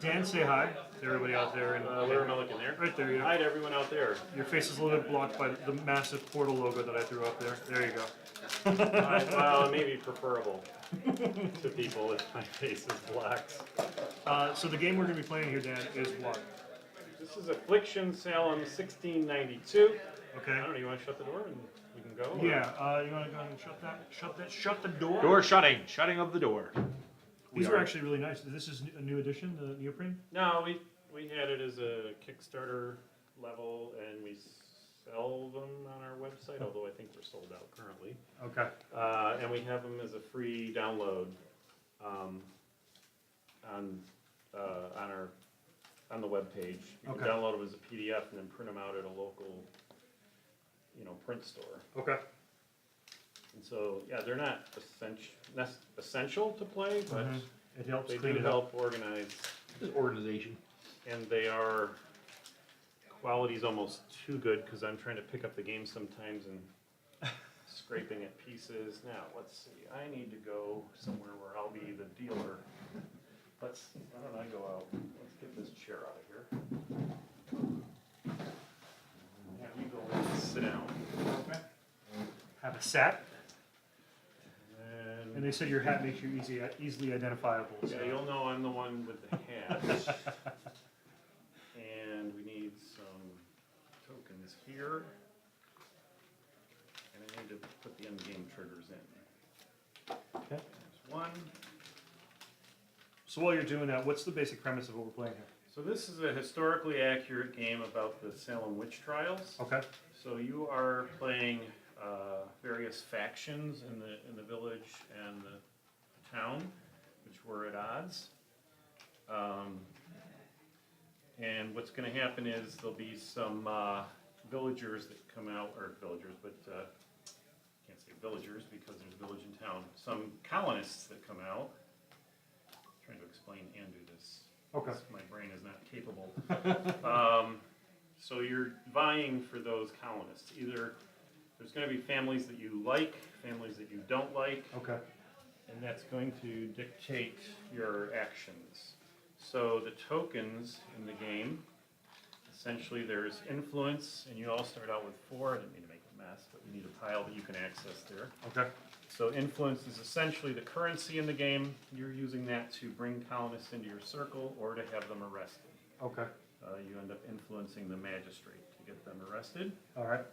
Dan, say hi to everybody out there. And Where am I looking there? right there, you Hi to everyone out there. Your face is a little bit blocked by the massive portal logo that I threw up there. There you go. Well, it may be preferable to people if my face is blocked. So the game we're going to be playing here, Dan, is what? This is Affliction, Salem, 1692. Okay. I don't know, you want to shut the door and we can go? Or? Yeah. You want to go ahead and shut the door? Door shutting. Shutting of the door. These are actually really nice. This is a new edition, the neoprene? No, we had it as a Kickstarter level and we sell them on our website, although I think we're sold out currently. Okay. And we have them as a free download on the web page. You can Okay. download them as a PDF and then print them out at a local, print store. Okay. And so, yeah, they're not essential to play, but It helps they clean do it up. help organize. This is organization. And they are, quality's almost too good because I'm trying to pick up the game sometimes and scraping at pieces. Now, let's see, I need to go somewhere where I'll be the dealer. Why don't I go out? Let's get this chair out of here. Have you go in and sit down. Okay. Have a set. And And they said your hat makes you easily identifiable. So. yeah, you'll know I'm the one with the hat. And we need some tokens here. And I need to put the end game triggers in. Okay. There's one. So while you're doing that, what's the basic premise of what we're playing here? So this is a historically accurate game about the Salem witch trials. Okay. So you are playing various factions in the village and the town, which were at odds. And what's going to happen is there'll be some villagers that come out, or villagers, but can't say villagers because there's a village in town. Some colonists that come out. I'm trying to explain and do this. Okay. My brain is not capable. So you're vying for those colonists. Either there's going to be families that you like, families that you don't like, Okay. and that's going to dictate your actions. So the tokens in the game, essentially there's influence, and you all start out with 4. I didn't mean to make a mess, but we need a pile that you can access there. Okay. So influence is essentially the currency in the game. You're using that to bring colonists into your circle or to have them arrested. Okay. You end up influencing the magistrate to get them arrested. All right.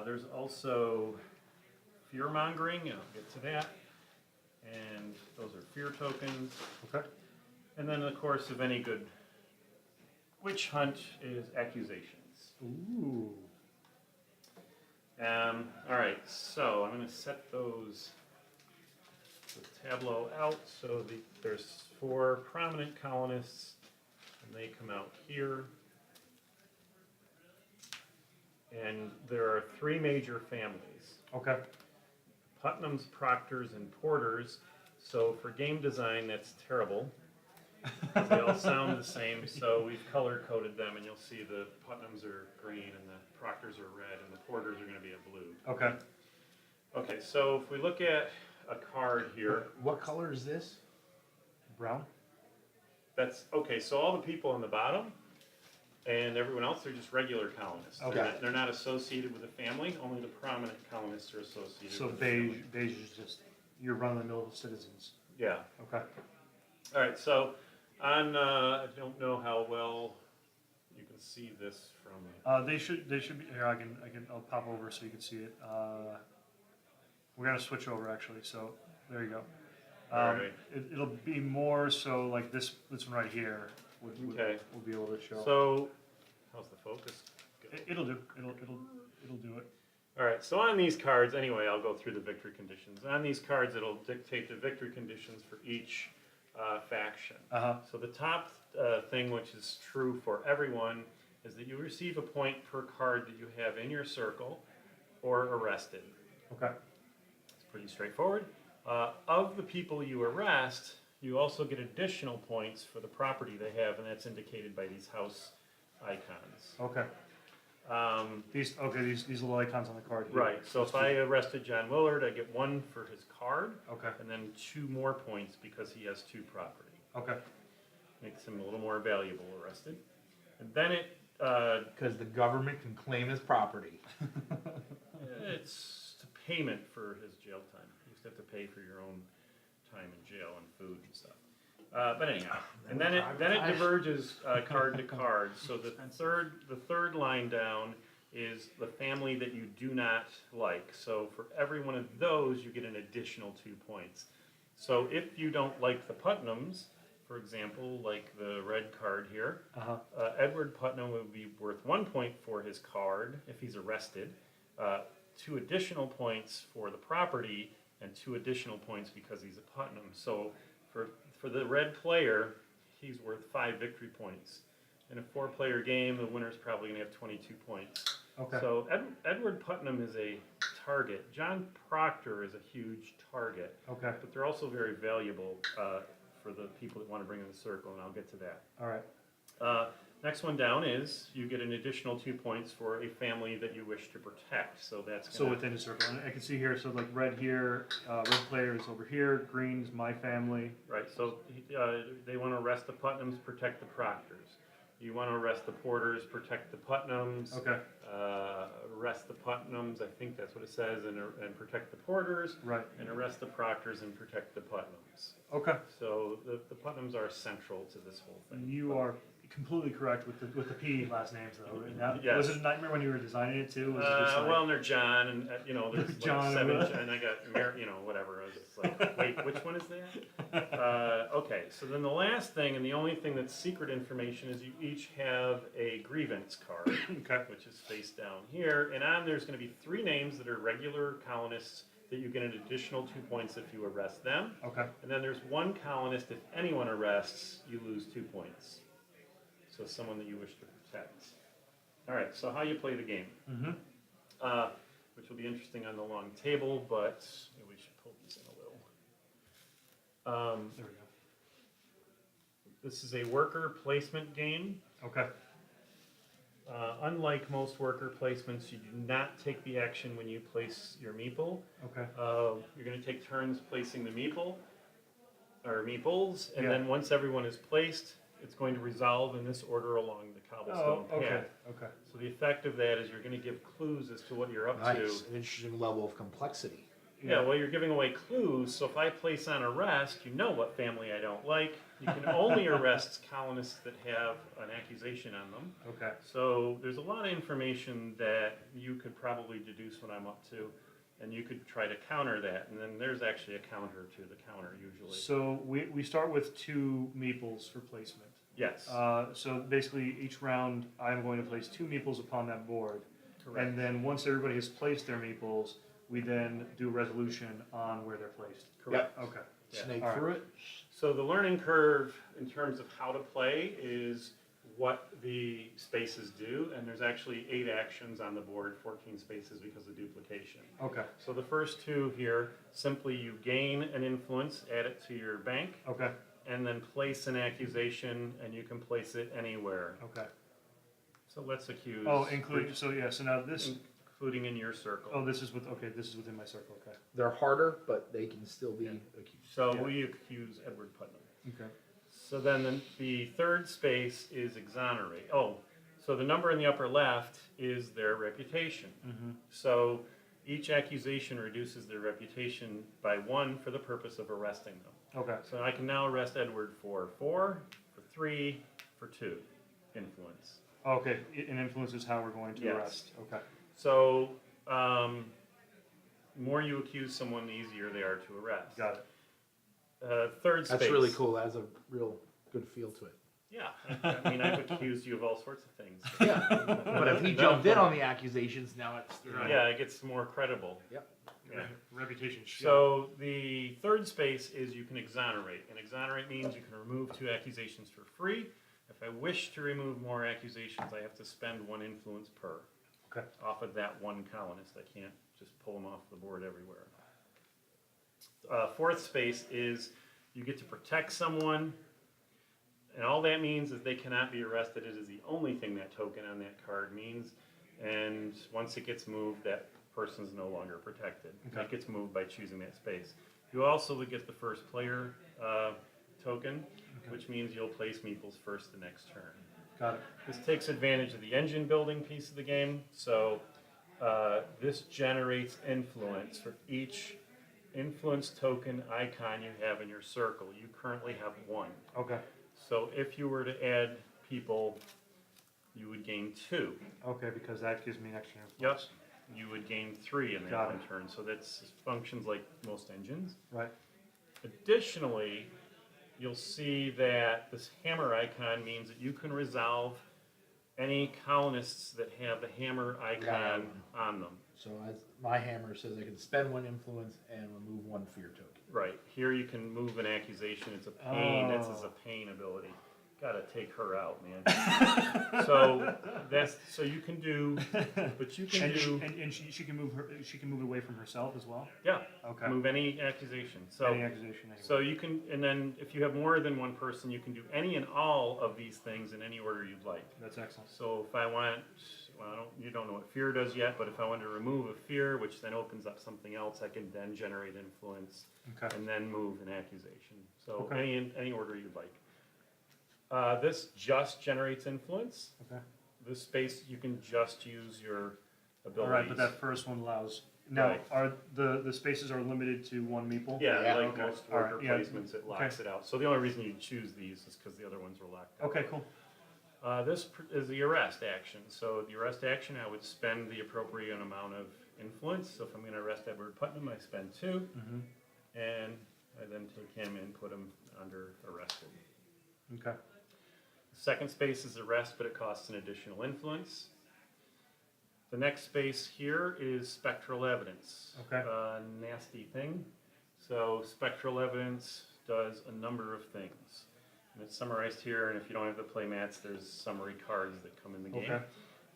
There's also fear-mongering, and I'll get to that. And those are fear tokens. Okay. And then, of course, of any good witch hunt is accusations. Ooh. All right, so I'm going to set the tableau out. So there's 4 prominent colonists, and they come out here. And there are 3 major families. Okay. Putnams, Proctors, and Porters. So for game design, that's terrible. They all sound the same, so we've color-coded them, and you'll see the Putnams are green, and the Proctors are red, and the Porters are going to be a blue. Okay. Okay, so if we look at a card here, What color is this? Brown. that's, okay, so all the people on the bottom and everyone else, they're just regular colonists. Okay. They're not associated with a family, only the prominent colonists are associated So with a family. beige is just your run-of-the-mill citizens. Yeah. Okay. All right, so I don't know how well you can see this from. They should be here. I'll pop over so you can see it. We're gonna switch over actually. So there you go. All right. It'll be more so like this one right here. Okay. We'll be able to show. So, how's the focus? It'll do. It'll do it. All right, so on these cards, anyway, I'll go through the victory conditions. On these cards, it'll dictate the victory conditions for each faction. So the top thing, which is true for everyone, is that you receive a point per card that you have in your circle or arrested. Okay. It's pretty straightforward. Of the people you arrest, you also get additional points for the property they have, and that's indicated by these house icons. Okay. These little icons on the card here. Right, so if I arrested John Willard, I get 1 for his card, Okay. and then 2 more points because he has 2 property. Okay. makes him a little more valuable arrested. And then Because the government can claim his property. it's a payment for his jail time. You just have to pay for your own time in jail and food and stuff. But anyhow, and then it diverges card to card. So the third line down is the family that you do not like. So for every one of those, you get an additional 2 points. So if you don't like the Putnams, for example, like the red card here, Edward Putnam would be worth 1 point for his card if he's arrested, 2 additional points for the property, and 2 additional points because he's a Putnam. So for the red player, he's worth 5 victory points. In a 4-player game, the winner's probably going to have 22 points. Okay. So Edward Putnam is a target. John Proctor is a huge target. Okay. But they're also very valuable for the people that want to bring in the circle, and I'll get to that. All right. Next one down is you get an additional 2 points for a family that you wish to protect. So that's So within a circle, and I can see here. So like red here, red player is over here. Green is my family. right. So they want to arrest the Putnams, protect the Proctors. You want to arrest the Porters, protect the Putnams. Okay. Arrest the Putnams, I think that's what it says, and protect the Porters. Right. And arrest the Proctors and protect the Putnams. Okay. So the Putnams are central to this whole thing. You are completely correct with the P last names though. That, Yes. Was it a nightmare when you were designing it too? Was it just like, Well, and they're John, and there's like John, 7, and I got whatever. I was just like, wait, which one is that? Okay, so then the last thing, and the only thing that's secret information, is you each have a grievance card, okay. which is face down here, and on there's going to be 3 names that are regular colonists that you get an additional 2 points if you arrest them, Okay. and then there's 1 colonist if anyone arrests, you lose 2 points. So someone that you wish to protect. All right, so how you play the game, Mm-hmm. which will be interesting on the long table, but maybe we should pull these in a little. There we go. This is a worker placement game. Okay. Unlike most worker placements, you do not take the action when you place your meeple. Okay. You're going to take turns placing the meeple, or meeples, and Yeah. then once everyone is placed, it's going to resolve in this order along the cobblestone Oh, okay. path. Okay. So the effect of that is you're going to give clues as to what you're up Nice. to. An interesting level of complexity. Yeah, well, you're giving away clues, so if I place on arrest, you know what family I don't like. You can only arrest colonists that have an accusation on them. Okay. So there's a lot of information that you could probably deduce what I'm up to, and you could try to counter that, and then there's actually a counter to the counter usually. So we start with 2 meeples for placement. Yes, So basically each round I'm going to place 2 meeples upon that board. correct. And then once everybody has placed their meeples, we then do a resolution on where they're placed. Correct. Okay. Yeah. Snake All right. through it. So the learning curve in terms of how to play is what the spaces do, and there's actually 8 actions on the board, 14 spaces because of duplication. Okay. So the first 2 here, simply you gain an influence, add it to your bank, Okay. and then place an accusation, and you can place it anywhere. Okay. So let's accuse. Oh, include. So yeah. So now this. Including in your circle. Oh, this is with. Okay. This is within my circle. Okay. They're harder, but they can still be accused. So yeah. we accuse Edward Putnam. Okay. So then the third space is exonerate. Oh, so the number in the upper left is their reputation. Mm-hmm. So each accusation reduces their reputation by 1 for the purpose of arresting them. Okay. So I can now arrest Edward for 4, for 3, for 2 influence. Okay. And influences how we're going to Yes. arrest. Okay. So more you accuse someone, the easier they are to arrest. Got it. Third space. That's really cool. That has a real good feel to it. Yeah, I mean, I've accused you of all sorts of things. Yeah. But if he jumped in on the accusations, now it's Yeah, it gets more credible. Yep. Yeah. Reputation. So the third space is you can exonerate. And exonerate means you can remove 2 accusations for free. If I wish to remove more accusations, I have to spend 1 influence per. Okay. Off of that 1 colonist. I can't just pull them off the board everywhere. Fourth space is you get to protect someone. And all that means is they cannot be arrested. It is the only thing that token on that card means. And once it gets moved, that person is no longer protected. Okay. It gets moved by choosing that space. You also would get the first player token. which means you'll place meeples first the next turn. Got it. This takes advantage of the engine building piece of the game, so this generates influence for each influence token icon you have in your circle. You currently have 1. Okay. So if you were to add people, you would gain 2. Okay, because that gives me an extra Yep. influence. You would gain 3 in that Got one it. turn. So that's functions like most engines. Right. Additionally, you'll see that this hammer icon means that you can resolve any colonists that have the hammer icon on them. So as my hammer says, I can spend 1 influence and remove 1 fear token. Right. Here you can move an accusation. It's a pain. This is Oh. a pain ability. Gotta take her out, man. So so you can do, but you can And, do, and she can move her. She can move away from herself as well. yeah, Okay. move any accusation. So Any accusation. Anyway. so you can, and then if you have more than 1 person, you can do any and all of these things in any order you'd like. That's excellent. So if I want, well, you don't know what fear does yet, but if I want to remove a fear, which then opens up something else, I can then generate influence Okay. and then move an accusation. So Okay. any order you'd like. This just generates influence. Okay. This space you can just use your All abilities. right, but that first one allows. Now, Right. are the spaces are limited to 1 meeple? Yeah, Yeah, like okay. most All worker right, yeah. placements, it locks it out. So the only reason you choose these is because the other ones were locked out. Okay. Cool. This is the arrest action. So the arrest action, I would spend the appropriate amount of influence. So if I'm going to arrest Edward Putnam, I spend 2, Mm-hmm. and I then take him and put him under arrested. Okay. The second space is arrest, but it costs an additional influence. The next space here is spectral evidence. Okay. Nasty thing. So spectral evidence does a number of things. And it's summarized here, and if you don't have the play mats, there's summary cards that come in the game. Okay.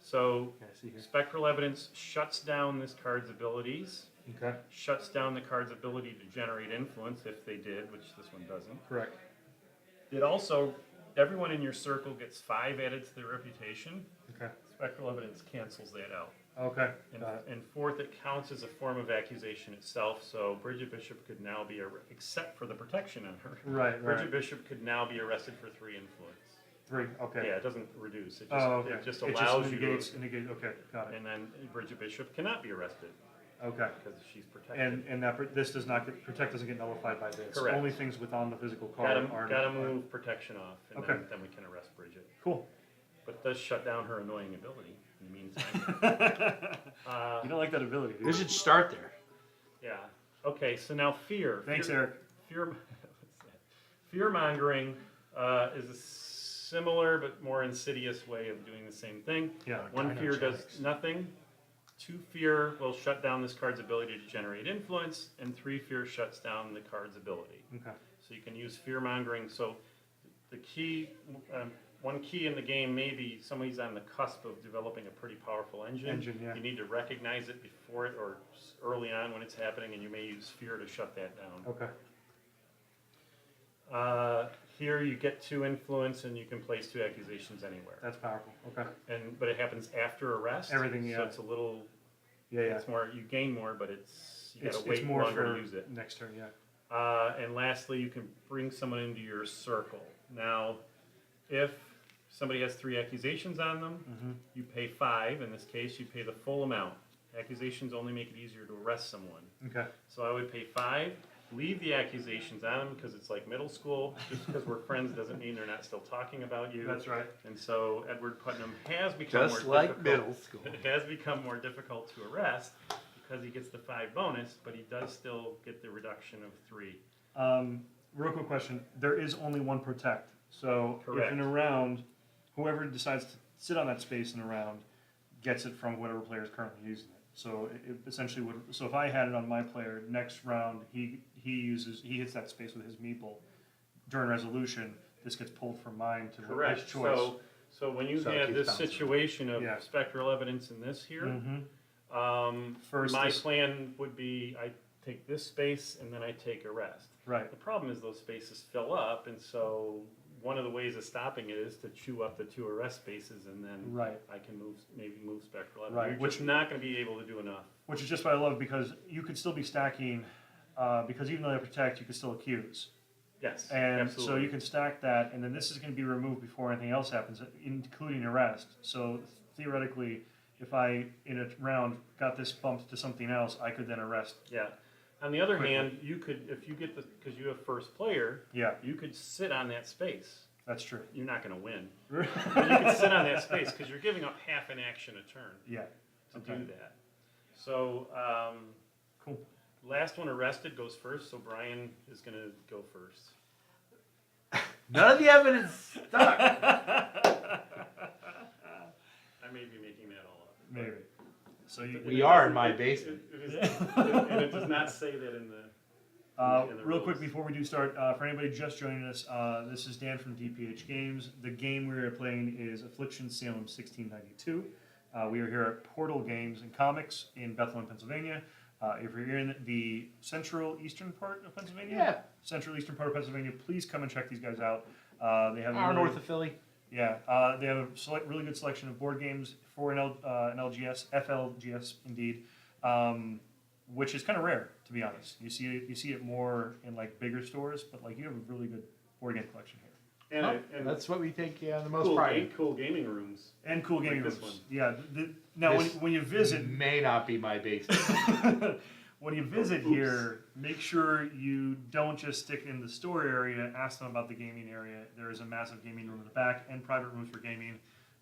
So Okay. I see here. spectral evidence shuts down this card's abilities, Okay. shuts down the card's ability to generate influence if they did, which this one doesn't. Correct. It also, everyone in your circle gets 5 added to their reputation. Okay. Spectral evidence cancels that out. Okay. And, Got it. and fourth, it counts as a form of accusation itself, so Bridget Bishop could now be, except for the protection on her, Right. Bridget Right. Bishop could now be arrested for 3 influence. 3. Okay. Yeah, it doesn't reduce, it just, Oh, okay. it just allows you negates, to, negates. Okay. Got it. and then Bridget Bishop cannot be arrested Okay. because she's protected. And that this does not get protect doesn't get nullified by this. Correct. Only things within the physical card are. Gotta move protection off, and Okay. then we can arrest Bridget. Cool. But it does shut down her annoying ability in the meantime. You don't like that ability, do you? They should start there. Yeah. Okay, so now fear. Thanks, fear, Eric. Fear, what's that? Fear mongering is a similar but more insidious way of doing the same thing. Yeah. 1 fear does Dynogenics. nothing. 2 fear will shut down this card's ability to generate influence, and 3 fear shuts down the card's ability. Okay. So you can use fear mongering. So the key, one key in the game may be somebody's on the cusp of developing a pretty powerful engine. Yeah. You need to recognize it before it or early on when it's happening, and you may use fear to shut that down. Okay. Here you get 2 influence, and you can place 2 accusations anywhere. That's powerful. Okay. But it happens after arrest. Everything, So yeah. it's a little. Yeah. Yeah. It's more. You gain more, but you gotta It's wait more longer for to use it. next turn. Yeah. And lastly, you can bring someone into your circle. Now, if somebody has 3 accusations on them, Mm-hmm. you pay 5. In this case, you pay the full amount. Accusations only make it easier to arrest someone. Okay. So I would pay 5, leave the accusations on them because it's like middle school. Just because we're friends doesn't mean they're not still talking about you. That's right. And so Edward Putnam has become Just more like difficult. middle school. It has become more difficult to arrest because he gets the 5 bonus, but he does still get the reduction of 3. Real quick question. There is only 1 protect. So Correct. if in a round, whoever decides to sit on that space in a round gets it from whatever player is currently using it. So it essentially would. So if I had it on my player, next round he hits that space with his meeple during resolution. This gets pulled from mine to his Correct. choice. So when you So it have keeps this bouncing. situation of Yeah. spectral evidence in this here, Mm-hmm. First my this- plan would be I take this space and then I take arrest. Right. The problem is those spaces fill up, and so one of the ways of stopping it is to chew up the 2 arrest spaces, and then Right. I can maybe move spectral evidence. Right, You're which- just not going to be able to do enough. Which is just what I love because you could still be stacking, because even though they protect, you can still accuse. Yes, And absolutely. so you can stack that, and then this is going to be removed before anything else happens, including arrest. So theoretically, if I, in a round, got this bumped to something else, I could then arrest. Yeah. On the other Quickly. hand, you could, if you get the, because you have first player, Yeah, you could sit on that space. that's true. You're not going to win. But you can sit on that space because you're giving up half an action a turn Yeah, to okay. do that. So, Cool. last one arrested goes first, so Brian is going to go first. None of the evidence stuck. I may be making that all up. Maybe. So you. We are in my basement. And it does not say that in the. in the Real quick rules. before we do start, for anybody just joining us, this is Dan from DPH Games. The game we are playing is Affliction, Salem 1692. We are here at Portal Games and Comics in Bethlehem, Pennsylvania. If you're in the central eastern part of Pennsylvania, Yeah. central eastern part of Pennsylvania, please come and check these guys out. They have Hour really- north of Philly. Yeah, they have a really good selection of board games for an LGS, FLGS indeed, which is kind of rare, to be honest. You see it more in like bigger stores, but like you have a really good board game collection here. And That's what we take the most cool, pride in. cool gaming rooms. And cool gaming Like this rooms. one. Yeah. Now, This when you visit, may not be my basement. when you visit Oops. here, make sure you don't just stick in the store area. Ask them about the gaming area. There is a massive gaming room in the back and private rooms for gaming.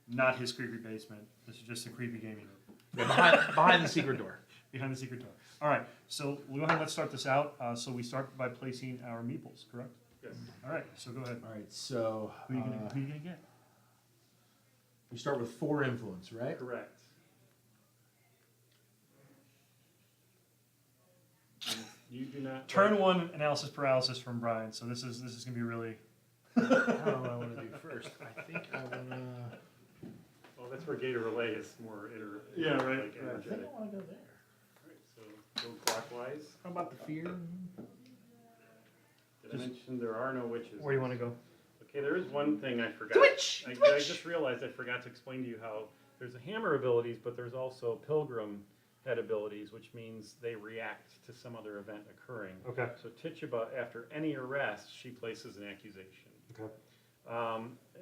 Not his creepy basement. This is just a creepy gaming room. Yeah, behind the secret door. Behind the secret door. All right, so we'll go ahead and let's start this out. So we start by placing our meeples, correct? Yes. All right, so go ahead. All right, so Who are you gonna get? we start with 4 influence, right? Correct. And you do not. Turn 1 analysis paralysis from Brian. So this is gonna be really. I don't know what I want to do first. I think I want to. Well, that's where Gator Relay is more Yeah, right. like I think energetic. I want to go there. Alright, so go clockwise. How about the fear? Did I mention there are no witches? Where do you want to go? Okay, there is one thing I forgot. Twitch! I Twitch! just realized I forgot to explain to you how there's a hammer abilities, but there's also pilgrim head abilities, which means they react to some other event occurring. Okay. So Tituba, after any arrest, she places an accusation. Okay.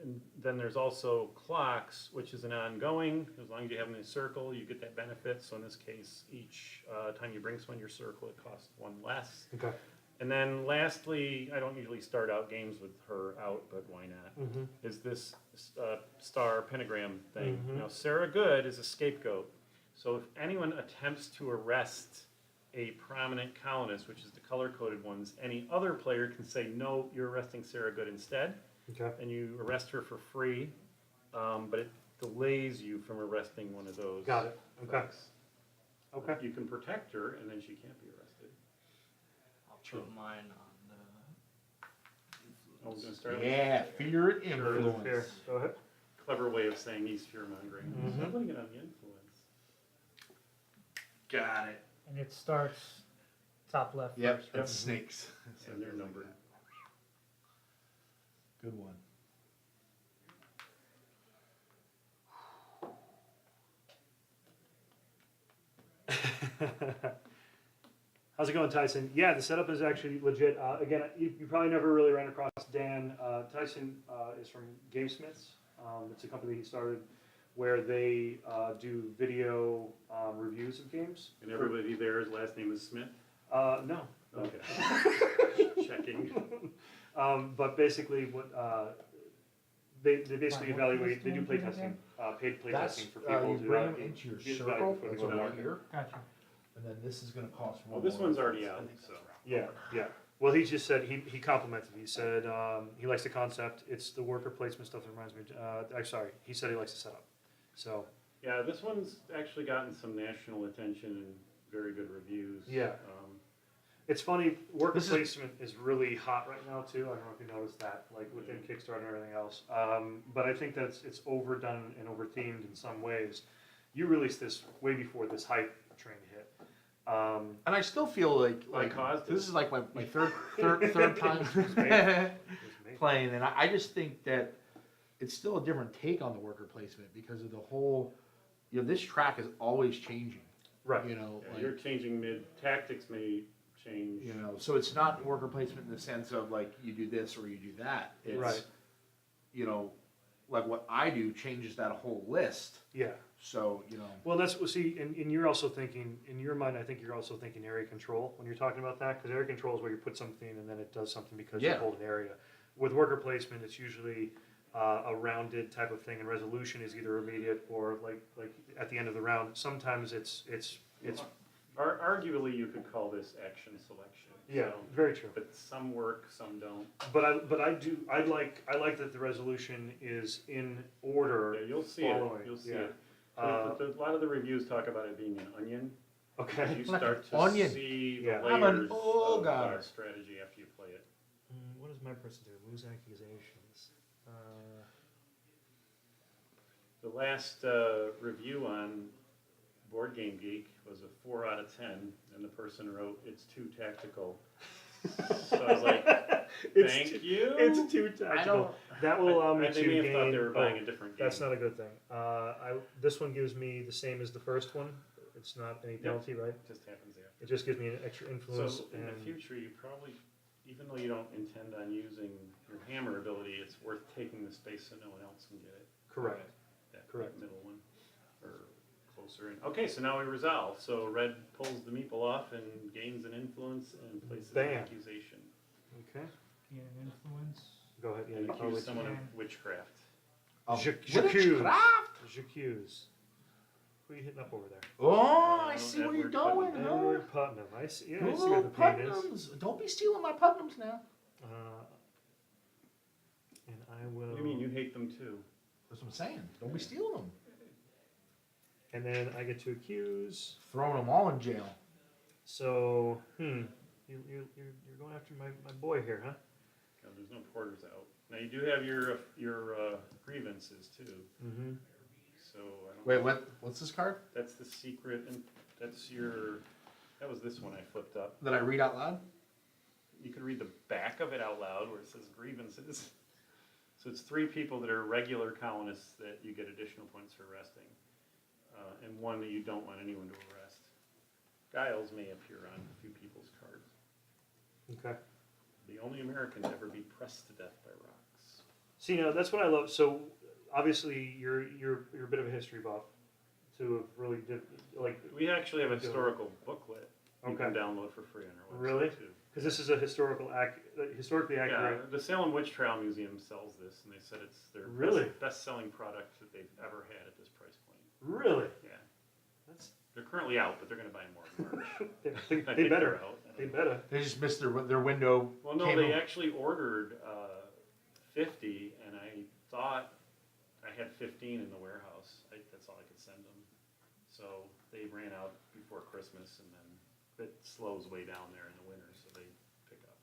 And then there's also clocks, which is an ongoing. As long as you have them in a circle, you get that benefit. So in this case, each time you bring someone your circle, it costs 1 less. Okay. And then lastly, I don't usually start out games with her out, but why not? Mm-hmm. Is this star pentagram thing. Mhm. Now, Sarah Good is a scapegoat. So if anyone attempts to arrest a prominent colonist, which is the color-coded ones, any other player can say, no, you're arresting Sarah Good instead, Okay. and you arrest her for free, but it delays you from arresting one of those. Got it. Okay. folks. Okay. You can protect her, and then she can't be arrested. I'll put mine on the Oh, we're gonna influence. start with Yeah, fear and Here. influence. Go ahead. clever way of saying he's fear-mongering. Mhm. I'm putting it on the influence. Got it. And it starts top left Yep, first. that's snakes. And they're numbered. Good one. How's it going, Tyson? Yeah, the setup is actually legit. Again, you probably never really ran across Dan. Tyson is from GameSmiths. It's a company he started where they do video reviews of games. And everybody there's last name is Smith? No. Okay. Checking. But basically, what they basically Brian, what evaluate. They do play testing, paid play That's, testing for people you to bring them into your get circle, value for that's the what market. I hear, Gotcha. and then this is gonna cost Well, one this more. one's already out, I think so. that's right. Yeah, yeah. Well, he just said he complimented. He said he likes the concept. It's the worker placement stuff that reminds me. I'm sorry. He said he likes the setup. So Yeah, this one's actually gotten some national attention and very good reviews. Yeah. it's funny. Worker This is- placement is really hot right now too. I don't know if you noticed that, like within Kickstarter and everything else. But I think that it's overdone and over themed in some ways. You released this way before this hype train hit. And I still feel like I caused this it. is like my third time It was me. playing, and I just think that it's still a different take on the worker placement because of the whole, this track is always changing. Right. You know, Yeah, like, you're changing tactics may change. You know, so it's not worker placement in the sense of like you do this or you do that. It's, Right. you know, like what I do changes that whole list. Yeah. So, you know, Well, that's, well, see, and you're also thinking, in your mind, I think you're also thinking area control when you're talking about that, because area control is where you put something and then it does something because you Yeah. hold an area. With worker placement, it's usually a rounded type of thing, and resolution is either immediate or like at the end of the round. Sometimes it's Arguably, you could call this action selection. yeah, So, very true. but some work, some don't. But I like that the resolution is in order. Yeah, you'll see following. it. You'll see Yeah. it. So a lot of the reviews talk about it being an onion. Okay. You Like start to onion. see the Yeah. I'm an layers old of guy. strategy after you play it. What does my person do? Lose accusations. The last review on Board Game Geek was a 4 out of 10, and the person wrote, "It's too tactical." So I was like, "Thank you." It's too I tactical. don't, That will allow me to They may have thought gain. they were buying a different game. That's not a good thing. This one gives me the same as the first one. It's not any penalty, right? It just happens after. It just gives me an extra influence. So in the and future, you probably, even though you don't intend on using your hammer ability, it's worth taking the space so no one else can get it. correct. That Correct. middle one, or closer in. Okay, so now we resolve. So red pulls the meeple off and gains an influence and places an Bam. accusation. Okay. Gain an influence. Go ahead. Yeah. And You accuse always someone of can. witchcraft. witchcraft? J'accuse. Who are you hitting up over there? Oh, I see where you're Edward going, Putnam. huh? Edward Putnam. I see. Yeah, I see Oh, where the pain is. Putnams. Don't be stealing my Putnams now. And I will. What do you mean? You hate them too? That's what I'm saying. Don't be stealing them. And then I get to accuse. Throwing them all in jail. So, you're going after my boy here, huh? No, there's no porters out. Now you do have your grievances too. Mm-hmm. So I don't. Wait, what's this card? That's the secret, and that's your. That was this one I flipped up. That I read out loud? You could read the back of it out loud where it says grievances. So it's 3 people that are regular colonists that you get additional points for arresting, and 1 that you don't want anyone to arrest. Guiles may appear on a few people's cards. Okay. The only American to ever be pressed to death by rocks. See, now that's what I love. So, obviously, you're a bit of a history buff. To have really like, We actually have a historical booklet you Okay. can download for free on our website Really? too. because this is a historically Yeah, accurate. the Salem Witch Trial Museum sells this, and they said it's their Really? best-selling product that they've ever had at this price point. Really? Yeah, That's they're currently out, but they're going to buy more in March. they, I they think better. they're out. They better. They just missed their window. Well, no, Came they out. actually ordered 50, and I thought I had 15 in the warehouse. That's all I could send them. So they ran out before Christmas, and then it slows way down there in the winter, so they pick up.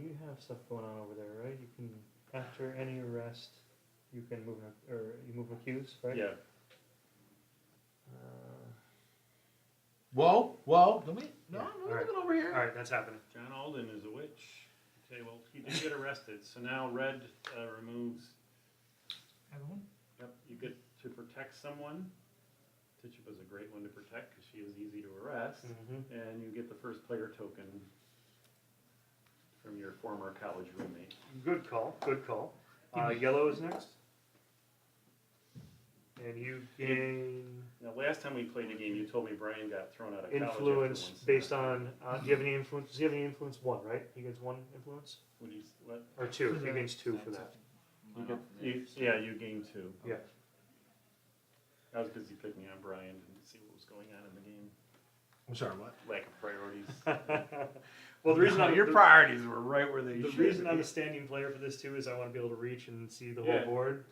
You have stuff going on over there, right? You can, after any arrest, you can move you move accused, right? Yeah. Whoa, don't we? No, Yeah, I'm all right. looking over here. All right, that's happening. John Alden is a witch. Okay, well, he did get arrested, so now red removes. Everyone? Yep, you get to protect someone. Tituba's a great one to protect because she is easy to arrest, Mm-hmm. and you get the first player token from your former college roommate. Good call. Good call. Yellow is next. And you gain Now, last time we played a game, you told me Brian got thrown out of college. after influence one based semester. on. Do you have any influence? Does he have any influence? 1, right? He gets 1 influence What? or 2. For He the- gains 2 for that. You gain 2. Yeah. I was busy picking on Brian and see what was going on in the game. I'm sorry, what? Lack of priorities. Well, the reason your priorities were right where they The should reason be. I'm a standing player for this too is I want to be able to reach and see the Yeah. whole board.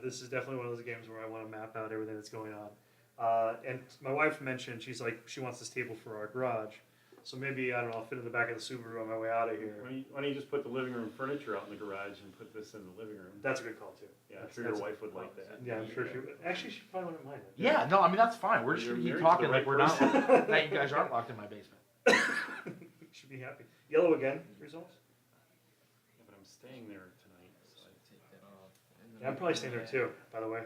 This is definitely one of those games where I want to map out everything that's going on. And my wife mentioned she wants this table for our garage, so maybe I don't know, I'll fit in the back of the Subaru on my way out of here. Why don't you just put the living room furniture out in the garage and put this in the living room? That's a good call too. Yeah, I'm That's- sure your that's- wife would like that. Yeah, I'm sure she would. Actually, she probably wouldn't mind it. Yeah, no, I mean that's fine. We're just You're gonna keep married to talking the like right we're not. person. That you guys aren't locked in my basement. Should be happy. Yellow again. Results. Yeah, but I'm staying there tonight. So Take that off. Yeah, I'm probably staying there too. By the way,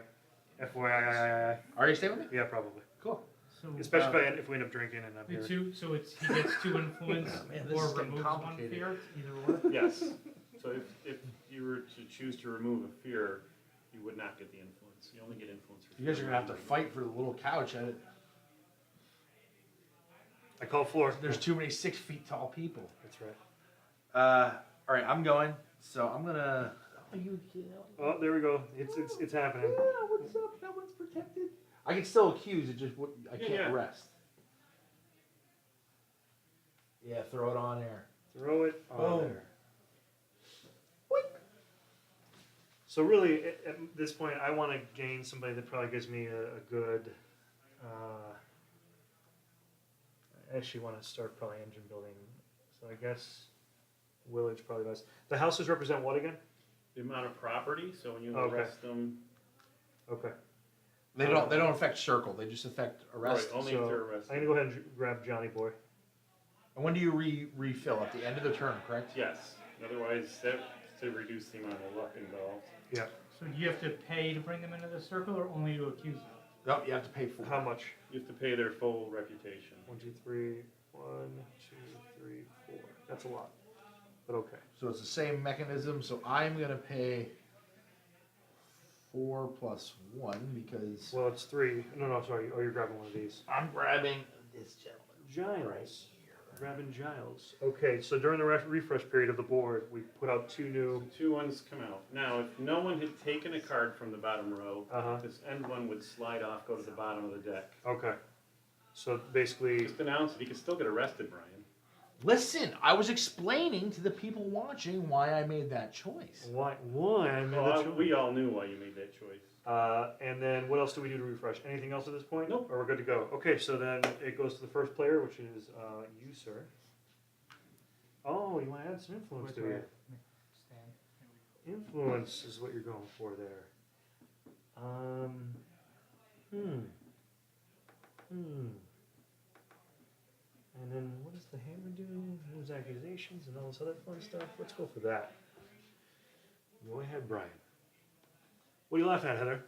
FYI. Are you staying with me? Yeah, probably. Cool. So, Especially if we end up drinking and I'm the here. two, so he gets 2 influence Man, this or is getting removes 1 complicated. fear, either or. Yes. So if you were to choose to remove a fear, you would not get the influence. You only get influence for You guys are fear. gonna have to fight for the little couch. I call floor. There's too many 6 feet tall people. That's right. All right, I'm going. So I'm gonna. Oh, Oh, there we go. It's happening. Yeah, what's up? That one's protected. I can still accuse. It just I can't Yeah. arrest. Yeah, throw it on there. Throw it on Boom. there. So really, at this point, I want to gain somebody that probably gives me a good. I actually want to start probably engine building. So I guess Willage probably best. The houses represent what again? The amount of property, so when you Okay. arrest them, Okay. They don't affect circle. They just affect arrest. right, only So, if they're arrested. I'm gonna go ahead and grab Johnny Boy. And when do you refill? At the end of the turn, correct? Yes, otherwise that to reduce the amount of luck involved. Yeah. So you have to pay to bring them into the circle or only to accuse them? No, you have to pay for How it. much? You have to pay their full reputation. 1, 2, 3. 1, 2, 3, 4. That's a lot, but okay. So it's the same mechanism. So I'm gonna pay 4 plus 1 because Well, it's 3. No, sorry. Oh, you're grabbing one of these. I'm grabbing this gentleman. Giles. Grabbing Giles. Okay, so during the refresh period of the board, we put out 2 new. So 2 ones come out. Now, if no one had taken a card from the bottom row, this end one would slide off, go to the bottom of the deck. Okay. So basically, Just announce it. He could still get arrested, Brian. Listen, I was explaining to the people watching why I made that choice. one. We all knew why you made that choice. And then what else do we do to refresh? Anything else at this point? Nope. Or we're good to go? Okay, so then it goes to the first player, which is you, sir. Oh, you want to add some influence to it? Stand. There we go. Influence is what you're going for there. And then what does the hammer do? Moves accusations and all this other fun stuff. Let's go for that. Go ahead, Brian. What are you laughing at, Heather?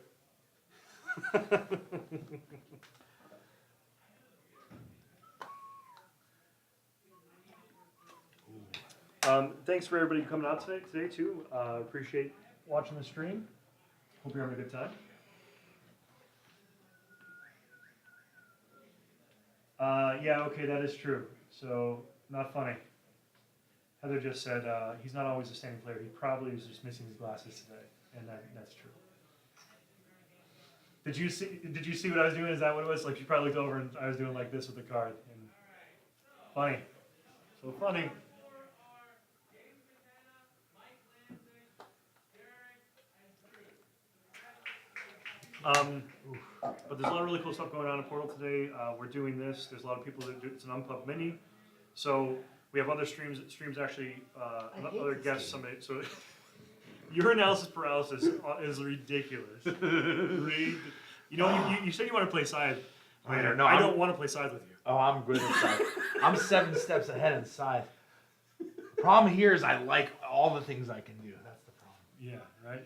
Thanks for everybody coming out today too. Appreciate watching the stream. Hope you're having a good time. Yeah, okay, that is true. So, not funny. Heather just said he's not always a standing player. He probably is just missing his glasses today, and that's true. Did you see what I was doing? Is that what it was? Like she probably looked over and I was doing like this with the card. And funny, so funny. But there's a lot of really cool stuff going on in Portal today. We're doing this. There's a lot of people that do. It's an unpub mini, so we have other streams. Streams actually, other guests. Somebody. So your analysis paralysis is ridiculous. You know, you said you want to play side. I don't want to play side with you. Oh, I'm good inside. I'm 7 steps ahead inside. Problem here is I like all the things I can do. That's the problem. Yeah. Right.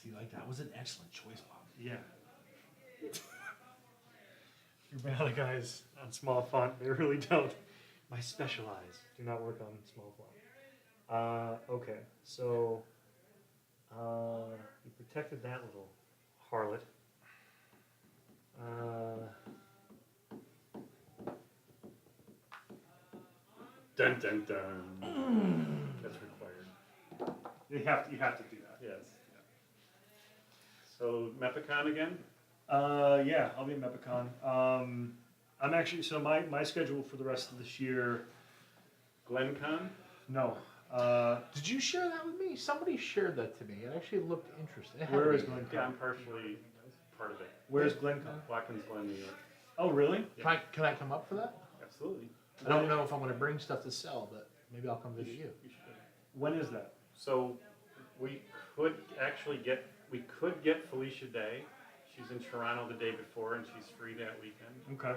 See, like that was an excellent choice, Bob. Yeah. Your banana guys on small font, they really don't. My special eyes do not work on small font. Okay, so you protected that little harlot. Dun dun dun. That's required. You have to do that. Yes. So Mepicon again? Yeah, I'll be in Mepicon. I'm actually so my schedule for the rest of this year. GlenCon? No. Did you share that with me? Somebody shared that to me. It actually looked interesting. It had Where to is be. GlenCon? Yeah, I'm partially part of it. Where's GlenCon? Watkins Glen, New York. Oh, really? Can I come up for that? Absolutely. I don't know if I'm going to bring stuff to sell, but maybe I'll come visit you. You should. When is that? So we could get Felicia Day. She's in Toronto the day before and she's free that weekend. Okay.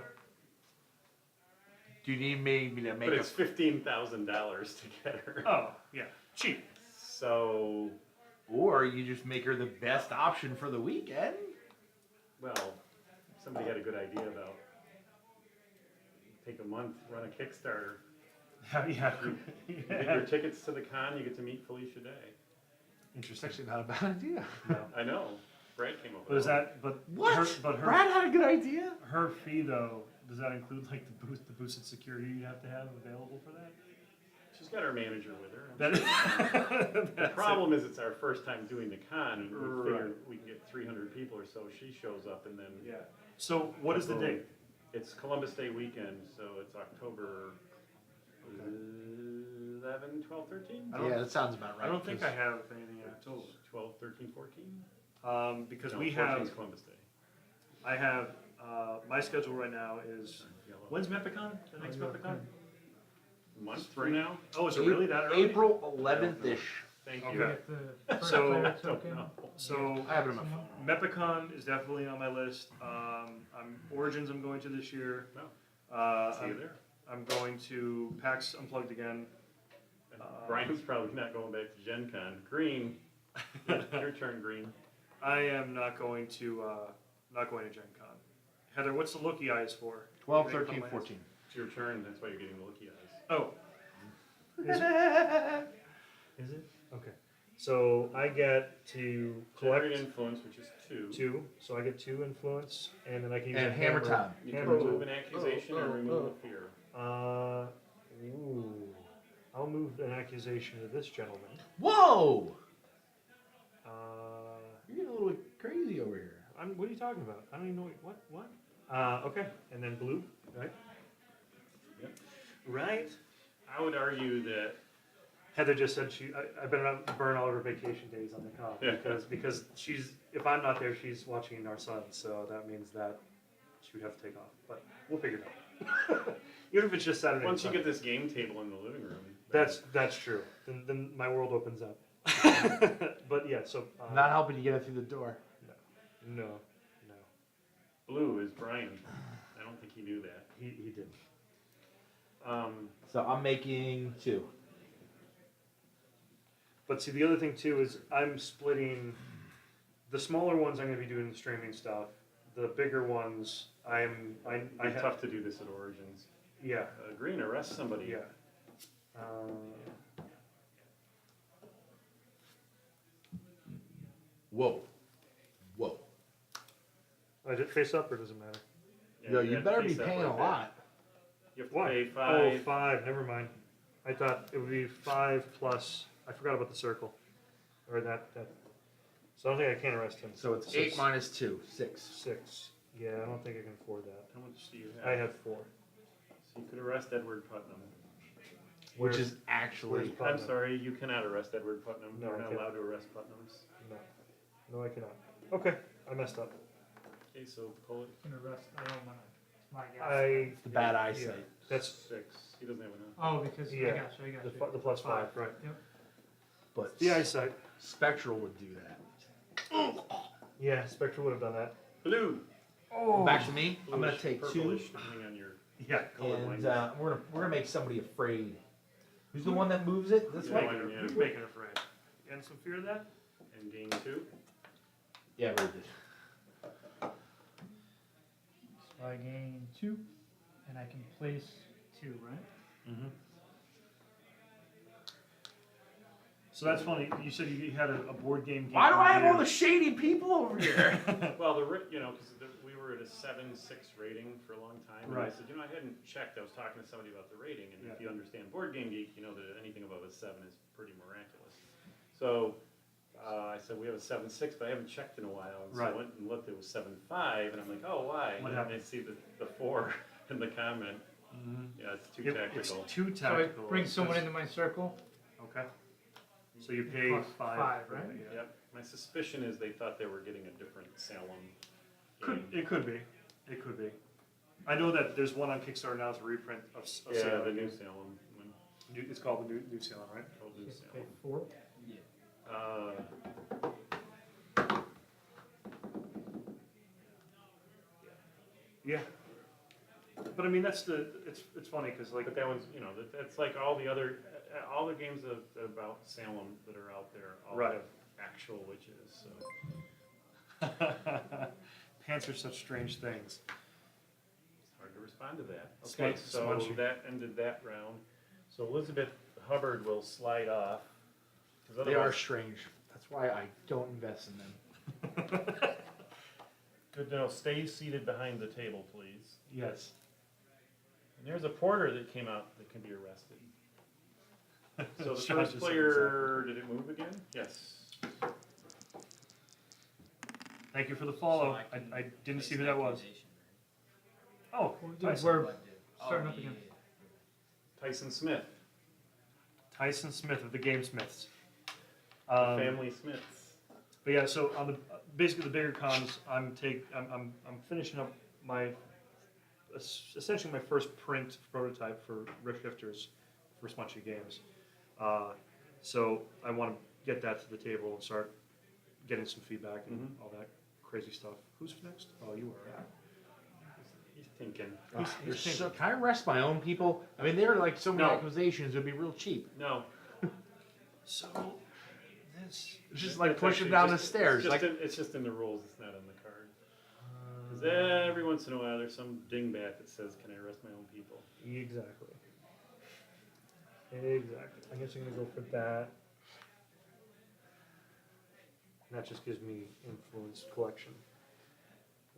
Do you need me to make But it's $15,000 to get her. Oh, yeah, cheap. So or you just make her the best option for the weekend? Well, somebody had a good idea about take a month, run a Kickstarter. Yeah. You get your tickets to the con, you get to meet Felicia Day. It's Interesting. actually not a bad idea. No. I know. Brad came up But with is it. that, but What? her, Brad had a good idea. her fee though, does that include like the boosted security you have to have available for that? She's got her manager with her. That The problem is it's our first time doing the con, and we Right. figured we can get 300 people or so. She shows up, and then Yeah. So what is the date? It's Columbus Day weekend, so it's October 11, 12, 13? I don't- Yeah, that sounds about right. I don't think 'cause I have anything in October. 12, 13, 14? Because No, we 14 is have, Columbus Day. I have, my schedule right now is, Yellow. when's Mepicon? The next Mepicon? A month from now? Oh, is it really that early? April 11th-ish. Thank Okay. you. Get the first So- player Don't token. know. So I have it on my phone. Mepicon is definitely on my list. Origins I'm going to this year. Oh, see you there. I'm going to PAX Unplugged again. Brian's probably not going back to Gen Con. Green, your turn, Green. I am not going to Gen Con. Heather, what's the looky eyes for? 12, You ready to 13, put my 14. It's your turn, that's why you're getting the looky eyes. Oh. Is it? Is it? Okay. So I get to collect Generate influence, which is 2. 2. So I get 2 influence, and then I can use And a hammer time. You can Hammer remove time. an accusation or remove a fear. Ooh. I'll move an accusation to this gentleman. Whoa! Uh, You're getting a little crazy over here. what are you talking about? I don't even know what. Okay, and then blue, right? Yep. Right. I would argue that Heather just said I better not burn all of her vacation days on the con Yeah. because if I'm not there, she's watching our son, so that means that she would have to take off. But we'll figure it out. Even if it's just Saturday. once you and get this game table in the living room. Sunday. That's true. Then my world opens up. But yeah, so Not helping you get it through the door. no. Blue is Brian. I don't think he knew that. He didn't. So I'm making 2. But see, the other thing too is I'm splitting the smaller ones. I'm going to be doing the streaming stuff. The bigger ones, I It's have. tough to do this at Origins. Yeah, Green, arrest somebody. yeah. Whoa. Whoa. I did face up, or does it matter? Yeah, Yo, you have better to be face up paying like a that. lot. You have to Why? pay Oh, 5. 5. Never mind. I thought it would be 5 plus. I forgot about the circle, or that. So I don't think I can arrest him. So it's So 8 minus 2, 6. 6. Yeah, I don't think I can afford that. How much do you have? I have 4. So you could arrest Edward Putnam. Which Where's- is actually. where's- I'm Putnam. sorry, you cannot arrest Edward Putnam. No, You're I not can't. allowed to arrest Putnams. No, I cannot. Okay, I messed up. Okay, so pull it. Gonna rest. I don't wanna. My guy. It's the bad Yeah, eyesight. that's 6. He doesn't have enough. Oh, because Yeah. I got you. the plus 5, right? But The eyesight. Spectral would do that. Yeah, Spectre would have done that. Blue. Oh. Back to me. I'm gonna Bluish, take 2, purplish, depending on your Yeah. and we're gonna make somebody afraid. Who's the one that moves it? This Yeah. one. Yeah. Who's making it afraid? You had some fear of that? and gain 2. Yeah, we did. So I gain 2, and I can place 2, right? Mm-hmm. So that's funny. You said you had a board game. Why do I have all the review. shady people over here? Well, because we were at a 7.6 rating for a long time. And I Right. said, I hadn't checked. I was talking to somebody about the rating, and if Yeah. you understand Board Game Geek, you know that anything above a 7 is pretty miraculous. So I said, we have a 7.6, but I haven't checked in a while. And so Right. I went and looked, it was 7.5, and I'm like, oh, why? What And happened? I see the 4 in the comment. Mm-hmm. Yeah, it's too It's tactical. too So I tactical. bring someone That's- into my circle. Okay. So you pay Plus 5. 5, right? Yeah. Yep. My suspicion is they thought they were getting a different Salem game. It could be. It could be. I know that there's one on Kickstarter now. It's a reprint of Yeah, Salem. the new Salem. It's called the New Salem, right? Old new Just pay Salem. 4. Yeah. But I mean, it's funny because like But that one's, that's like all the other, all the games about Salem that are out there, all Right. have actual witches, so. Pants are such strange things. It's hard to respond to that. Smudge- Okay, so smudgy. that ended that round. So Elizabeth Hubbard will slide off. 'Cause They are otherwise- strange. That's why I don't invest in them. Good to know. Stay seated behind the table, please. Yes. And there's a porter that came out that can be arrested. So the Sean first just player, did it move again? Yes. Thank you for the follow. So I can I didn't see who place that an was. accusation, Oh, We're Tyson. starting up again. Tyson Smith, Tyson Smith of the Game Smiths. the family Smiths. But yeah, so on the basically the bigger cons, I'm finishing up my essentially my first print prototype for Rick Shifter's first bunch of games. So I want to get that to the table and start getting some feedback and all that crazy stuff. Who's next? Oh, you are. He's thinking. Can I arrest my own people? I mean, there are like so many No. accusations. It would be real cheap. No. So this. It's just like It's pushing actually down the just- stairs. It's Like, just, it's just in the rules, it's not on the card. Because every once in a while, there's some dingbat that says, can I arrest my own people? Exactly. Exactly. I guess I'm gonna go for that. And that just gives me influence collection.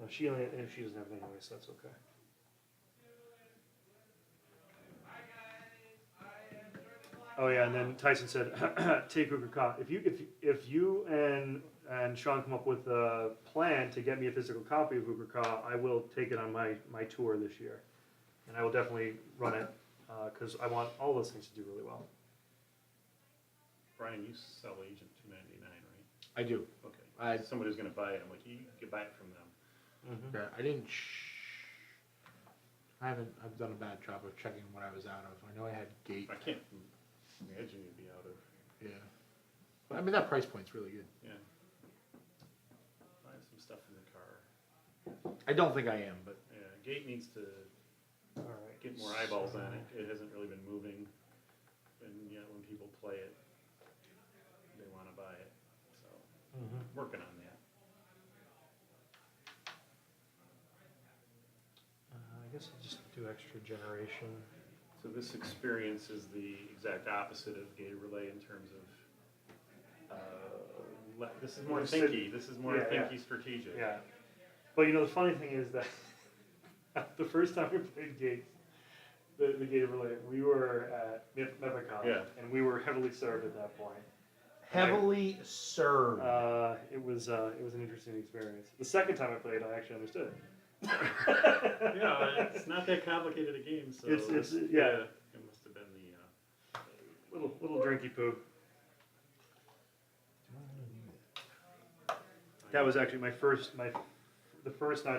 No, she doesn't have it anyway, so that's okay. Oh yeah, and then Tyson said, "Take Hooker Cop. If you and Sean come up with a plan to get me a physical copy of Hooker Cop, I will take it on my tour this year, and I will definitely run it because I want all those things to do really well." Brian, you sell Agent 299, right? I do. Okay. Somebody's going to buy it. I'm like, you can buy it from them. Okay, I didn't. I've done a bad job of checking what I was out of. I know I had gate. I can't imagine you'd be out of. Yeah. But I mean, that price point's really good. Yeah. I have some stuff in the car. I don't think I am, but Yeah, Gate needs to All right. get more eyeballs on it. It hasn't really been moving. And yet when people play it, they want to buy it. So, working on that. I guess I'll just do extra generation. So this experience is the exact opposite of Gator Relay in terms of, this is more More thinky, this is more yeah, yeah. thinky strategic. Yeah. But you know, the funny thing is that the first time we played Gate, the Gator Relay, we were at Mepicon, Yeah. and we were heavily served at that point. heavily served. It was an interesting experience. The second time I played, I actually understood it. Yeah, it's not that complicated a game, so. It's It must have been the, Little drinky poo. That was actually the first night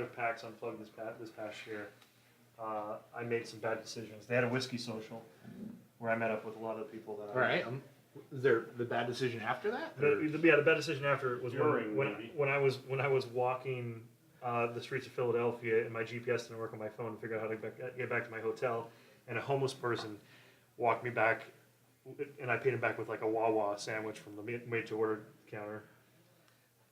of PAX Unplugged this past year. I made some bad decisions. They had a whiskey social where I met up with a lot of people that. All right. Is there the bad decision after that? The bad decision after was During, when maybe. when I was walking the streets of Philadelphia and my GPS didn't work on my phone to figure out how to get back to my hotel, and a homeless person walked me back, and I paid him back with like a Wawa sandwich from the made-to-order counter.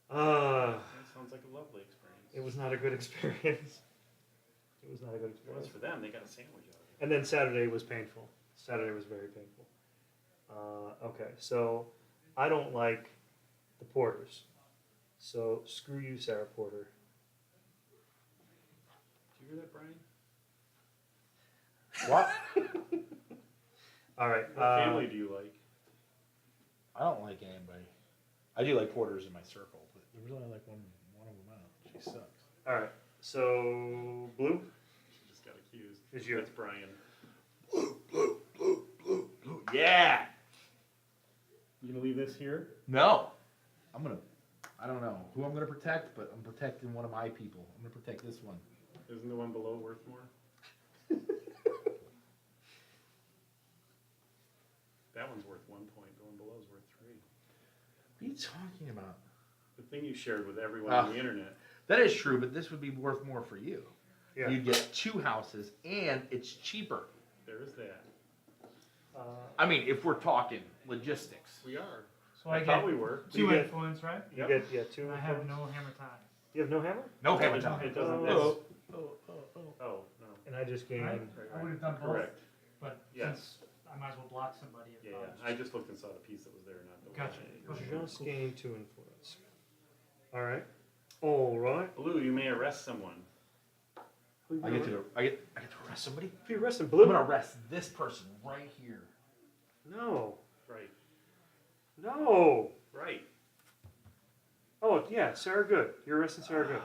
that sounds like a lovely experience. It was not a good experience. It was not a good It was experience. for them, they got a sandwich out of it. And then Saturday was painful. Saturday was very painful. Okay, so I don't like the Porters. So screw you, Sarah Porter. Do you hear that, Brian? What? All right. What family do you like? I don't like anybody. I do like porters in my circle, but there's only like one of them out. She sucks. All right. So blue. She just got accused. Is you. That's Brian. Yeah. You gonna leave this here? No. I don't know who I'm gonna protect, but I'm protecting one of my people. I'm gonna protect this one. Isn't the one below worth more? That one's worth 1 point. The one below is worth 3. What are you talking about? The thing you shared with everyone on the internet. That is true, but this would be worth more for you. Yeah. You'd get 2 houses, and it's cheaper. There is that. I mean, if we're talking logistics. We are. So I thought get we were. 2 You get- influence, right? You Yep. get 2. And I have no hammer tie. You have no hammer? No It hammer doesn't- time. It doesn't, Oh. it's, oh, no. And I just gained. Right. I would have done both, Correct. but Yeah. since I might as well block somebody. If Yeah, I just looked and saw the piece that was there, not the Gotcha. one. Okay. Just gained 2 influence. All right. All right. Blue, you may arrest someone. I get to arrest somebody. If you arrest him, I'm blue. gonna arrest this person right here. No. Right, No. right. Oh yeah, Sarah Good. You're arresting Sarah Good.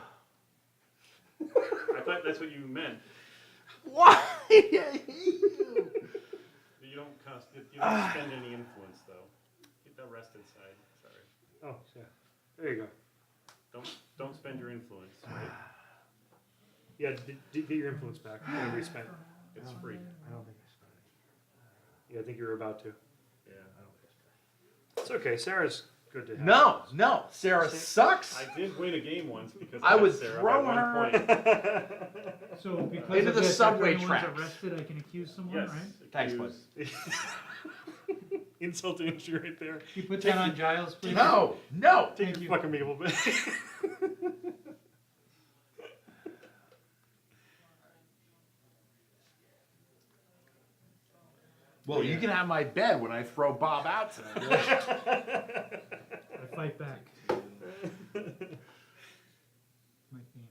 I thought that's what you meant. Why? You don't cost, you don't spend any influence though. Get the rest inside, sorry. Oh yeah. There you go. Don't spend your influence, right? Yeah. Get your influence back. Whatever you spent. It's free. I don't think I spent it. Yeah, I think you were about to. Yeah. I don't think I spent It's okay. Sarah's good to it. have. No, Sarah sucks. I did win a game once because I got would Sarah throw by 1 her- point. So because Into of the this, subway after anyone's tracks. arrested, I can accuse someone, Yes. right? Thanks, accused. Insult to injury right there. Can you put that on Giles, please? No. Take Thank your you. fucking meal bit. Well, you can have my bed when I throw Bob out tonight. I fight back. My theme.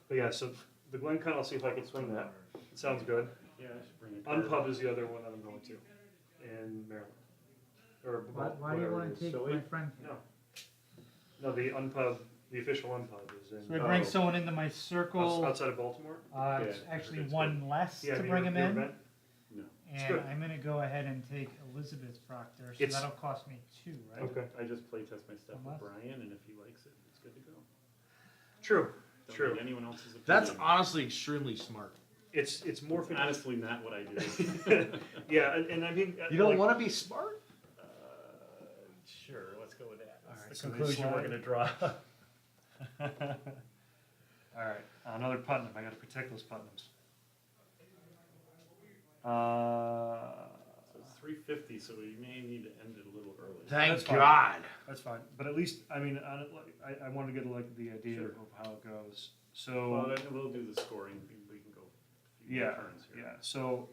But yeah, so the Glencoe, I'll see if I can swing that. It sounds good. Yeah, I should bring a card. Unpub is the other one that I'm going to, in Maryland. Or Why do you whatever want it to is. take my friend? No. No, the Unpub, the official Unpub is in. So I bring Oh. someone into my circle. Outside of Baltimore? It's Yeah, actually it's one less Yeah, to have bring you him ever in. been? No. It's good. And I'm gonna go ahead and take Elizabeth Proctor, so It's- that'll cost me 2, right? Okay. I just play test my stuff with Unless- Brian, and if he likes it, it's good to go. True, Don't true. need anyone else's opinion. That's honestly extremely smart. It's more It's for. honestly not what I do. Yeah, and I mean. You don't like, want to be smart? Sure, let's go with that. All right, That's so the they conclusion we're slide. gonna draw. Alright, another Putnam. I gotta protect those Putnams. So it's 3:50, so we may need to end it a little early. Thank That's fine. God. That's fine, but at least, I mean, I want to get like the idea Sure. of how it goes. Well, So, then we'll do the scoring, we can go a few yeah, turns here. yeah, so,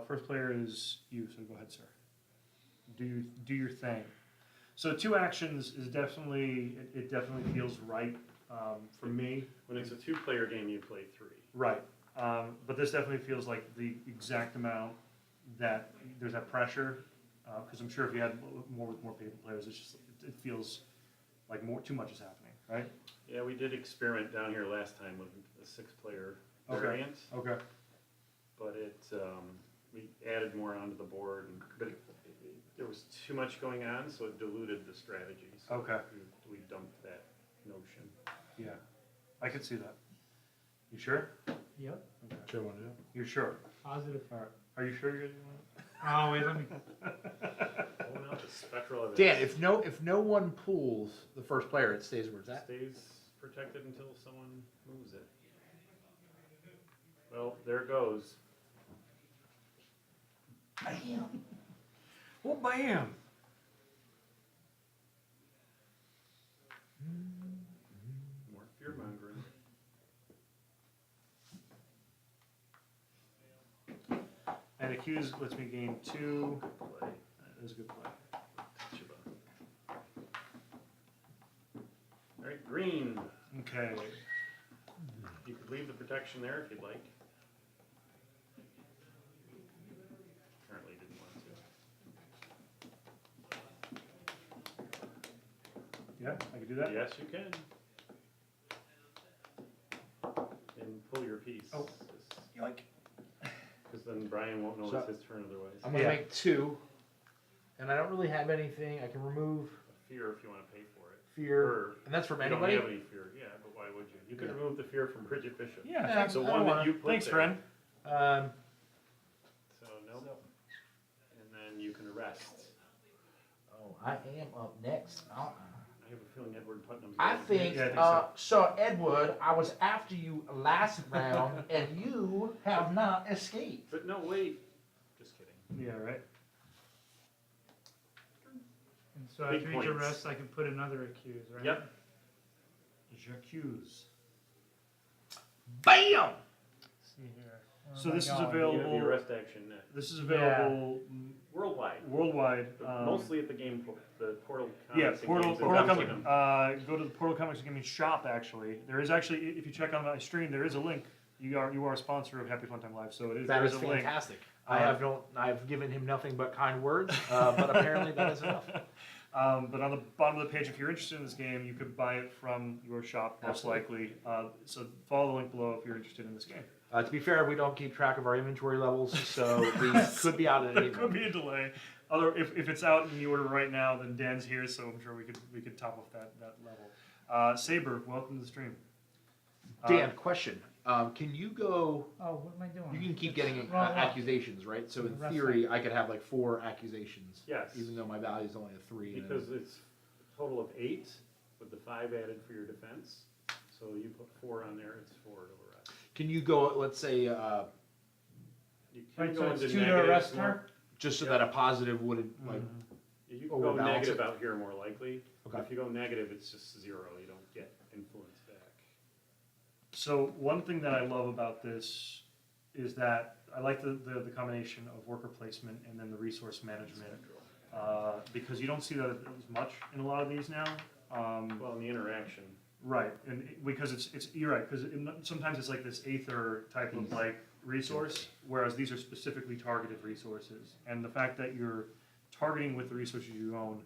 first player is you, so go ahead, sir. Do your thing. So 2 actions is definitely, it definitely feels right, for me. When it's a 2-player game, you play 3. Right, but this definitely feels like the exact amount that there's that pressure, because I'm sure if you had more players, it's just it feels like too much is happening, right? Yeah, we did experiment down here last time with a 6-player Okay. variant, Okay. but we added more onto the board, but there was too much going on, so it diluted the strategy. So Okay. we dumped that notion. Yeah, I could see that. You sure? Yep. Okay. Sure want to do You're sure? Positive. All right. Are you sure you're doing Oh wait, let me. Pulling out the spectral evidence. Dan, if no one pulls the first player, it stays where it's at. Stays protected until someone moves it. Well, there it goes. Well, bam! More fear mongering. And accused lets me gain 2. Play. That is a good play. Touch of a- Alright, green. Okay. You could leave the protection there if you'd like. Apparently didn't want to. Yeah, I could do that. Yes, you can. And pull your piece. Oh. Yoink. Because then Brian won't know So- it's his turn otherwise. I'm gonna Yeah. make 2, and I don't really have anything. I can remove Fear if you want to pay for it. fear, Or and that's from you don't anybody. have any fear. Yeah, but why would you? You can Yeah. remove the fear from Bridget Bishop. Yeah, Yeah, thanks. The I one don't that wanna- you put Thanks, there. friend. So nope. And then you can arrest. Oh, I am up next. I have a feeling Edward Putnam's. I going. think, Yeah, I think so Edward, I was after you last round, and you have not escaped. But no, wait. Just kidding. Yeah, right. And So Big after each points. arrest, I can put another accused, right? Yep. J'accuse. Bam! Let's see here. Where So am I this is going? available- You have the arrest action next. This is available Worldwide. worldwide. But mostly at the the Portal Yeah, Comics. and Portal Games and Comics. Gaming. Go to the Portal Comics and Gaming shop. Actually, there is actually, if you check on my stream, there is a link. You are a sponsor of Happy Fun Time Live, so it is. That there is a link. fantastic. I've given him nothing but kind words, but apparently that is enough. But on the bottom of the page, if you're interested in this game, you could buy it from your shop, most Absolutely. likely. So follow the link below if you're interested in this game. To be fair, we don't keep track of our inventory levels, so we could be out at any There could be a delay. If it's out and you order right now, then Dan's here, so I'm sure we could top off that level. Saber, welcome to the stream. Dan, question. Can you go? Oh, what am I doing? You can keep getting Wrong one. accusations, right? So in Rest theory, I could have like 4 accusations, Yes. even though my value is only a 3. and Because it's a total of 8 with the 5 added for your defense. So you put 4 on there, it's 4 to arrest. can you go? Let's say You can Right, go so it's into 2 to negatives arrest more. her? just so that a positive wouldn't like. You can Overbalance go negative it. out here more likely. Okay. If you go negative, it's just 0. You don't get influence back. So one thing that I love about this is that I like the combination of worker placement and then the resource management, because you don't see that as much in a lot of these now. Well, in the interaction. Right, and because you're right, because sometimes it's like this Aether type of like resource, whereas these are specifically targeted resources. And the fact that you're targeting with the resources you own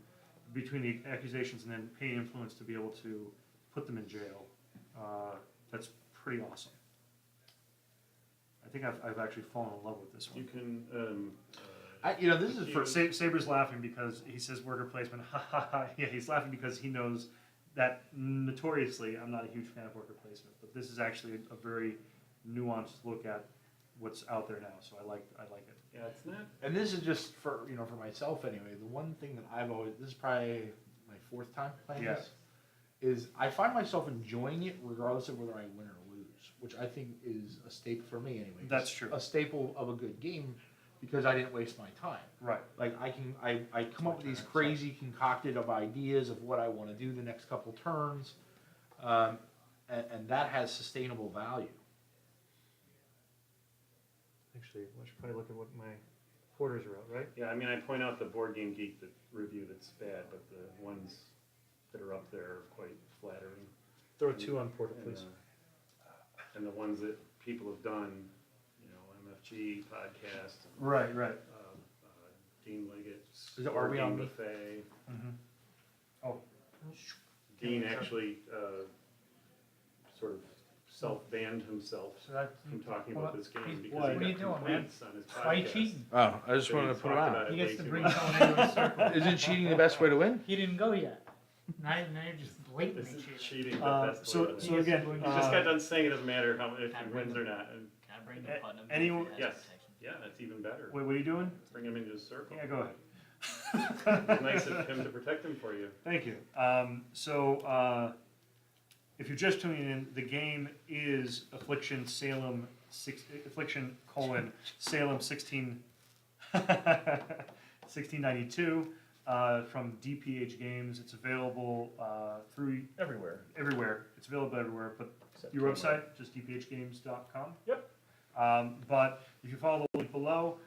between the accusations and then paying influence to be able to put them in jail, that's pretty awesome. I think I've actually fallen in love with this one. You can. This is for. Saber's laughing because he says worker placement. Ha ha ha. Yeah, he's laughing because he knows that notoriously I'm not a huge fan of worker placement, but this is actually a very nuanced look at what's out there now. So I like it. Yeah, it's not. And this is just for for myself anyway. The one thing that I've always, this is probably my 4th time playing Yeah. this, is I find myself enjoying it regardless of whether I win or lose, which I think is a staple for me anyway. That's true. A staple of a good game because I didn't waste my time. Right. Like I come up with these crazy concocted of ideas of what I want to do the next couple turns, and that has sustainable value. Actually, I should probably look at what my quarters are out, right? Yeah, I mean, I point out the Board Game Geek review that's bad, but the ones that are up there are quite flattering. Throw 2 on Portal, And, please. and the ones that people have done, MFG podcast, Right. Dean Leggett's Is it- are Board we Game on me? Buffet. Mm-hmm. Oh. Dean actually sort of self-banned himself So that's from talking about this game because what he are you got doing, man? complaints on his Why are you podcast. cheating? Oh, I just But wanted he's to put it talked out. about it He way gets to too bring much. someone into a circle. Isn't cheating the best way to win? He didn't go yet. Now you're just blatantly This is cheating. cheating, but that's the So way it is. so again, He just got done saying it doesn't matter if he wins or not. And Can I bring the Putnam? anyone- yes, yeah, that's even better. wait, what are you doing? Bring him into his circle. Yeah, go It's ahead. nice of him to protect him for you. Thank you. If you're just tuning in, the game is Affliction Salem Affliction Salem 1692 from DPH Games. It's available through Everywhere. everywhere. It's available everywhere, but Except your Walmart. website, just dphgames.com. Yep. But if you follow the link below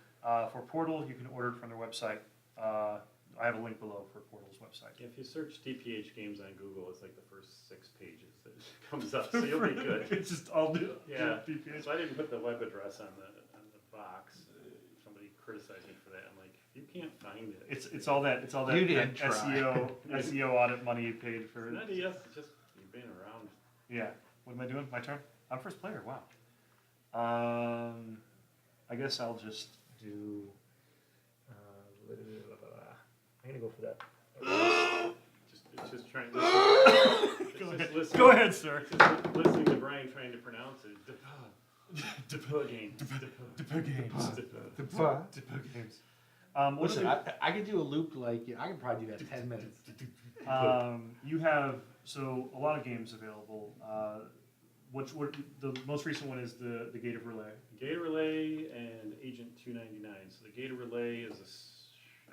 for Portal, you can order it from their website. I have a link below for Portal's website. If you search DPH games on Google, it's like the first 6 pages that comes up, so you'll be good. It's just all Yeah. DPH. So I didn't put the web address on the box. Somebody criticized me for that. I'm like, you can't find it. It's all that You didn't that SEO audit money you paid for. Not yes, it's just you've been around. Yeah. What am I doing? My turn? I'm first player. Wow. I guess I'll just do. I'm gonna go for that. It's just trying. It's Go just ahead. listening. Go ahead, sir. It's just listening to Brian trying to pronounce it. Depa games. Depa games. Depa games. What Listen, are I could do a loop like I could probably do that in 10 minutes. you have a lot of games available. What the most recent one is the Gate of Relay. Gator Relay and Agent 299. So the Gator Relay is a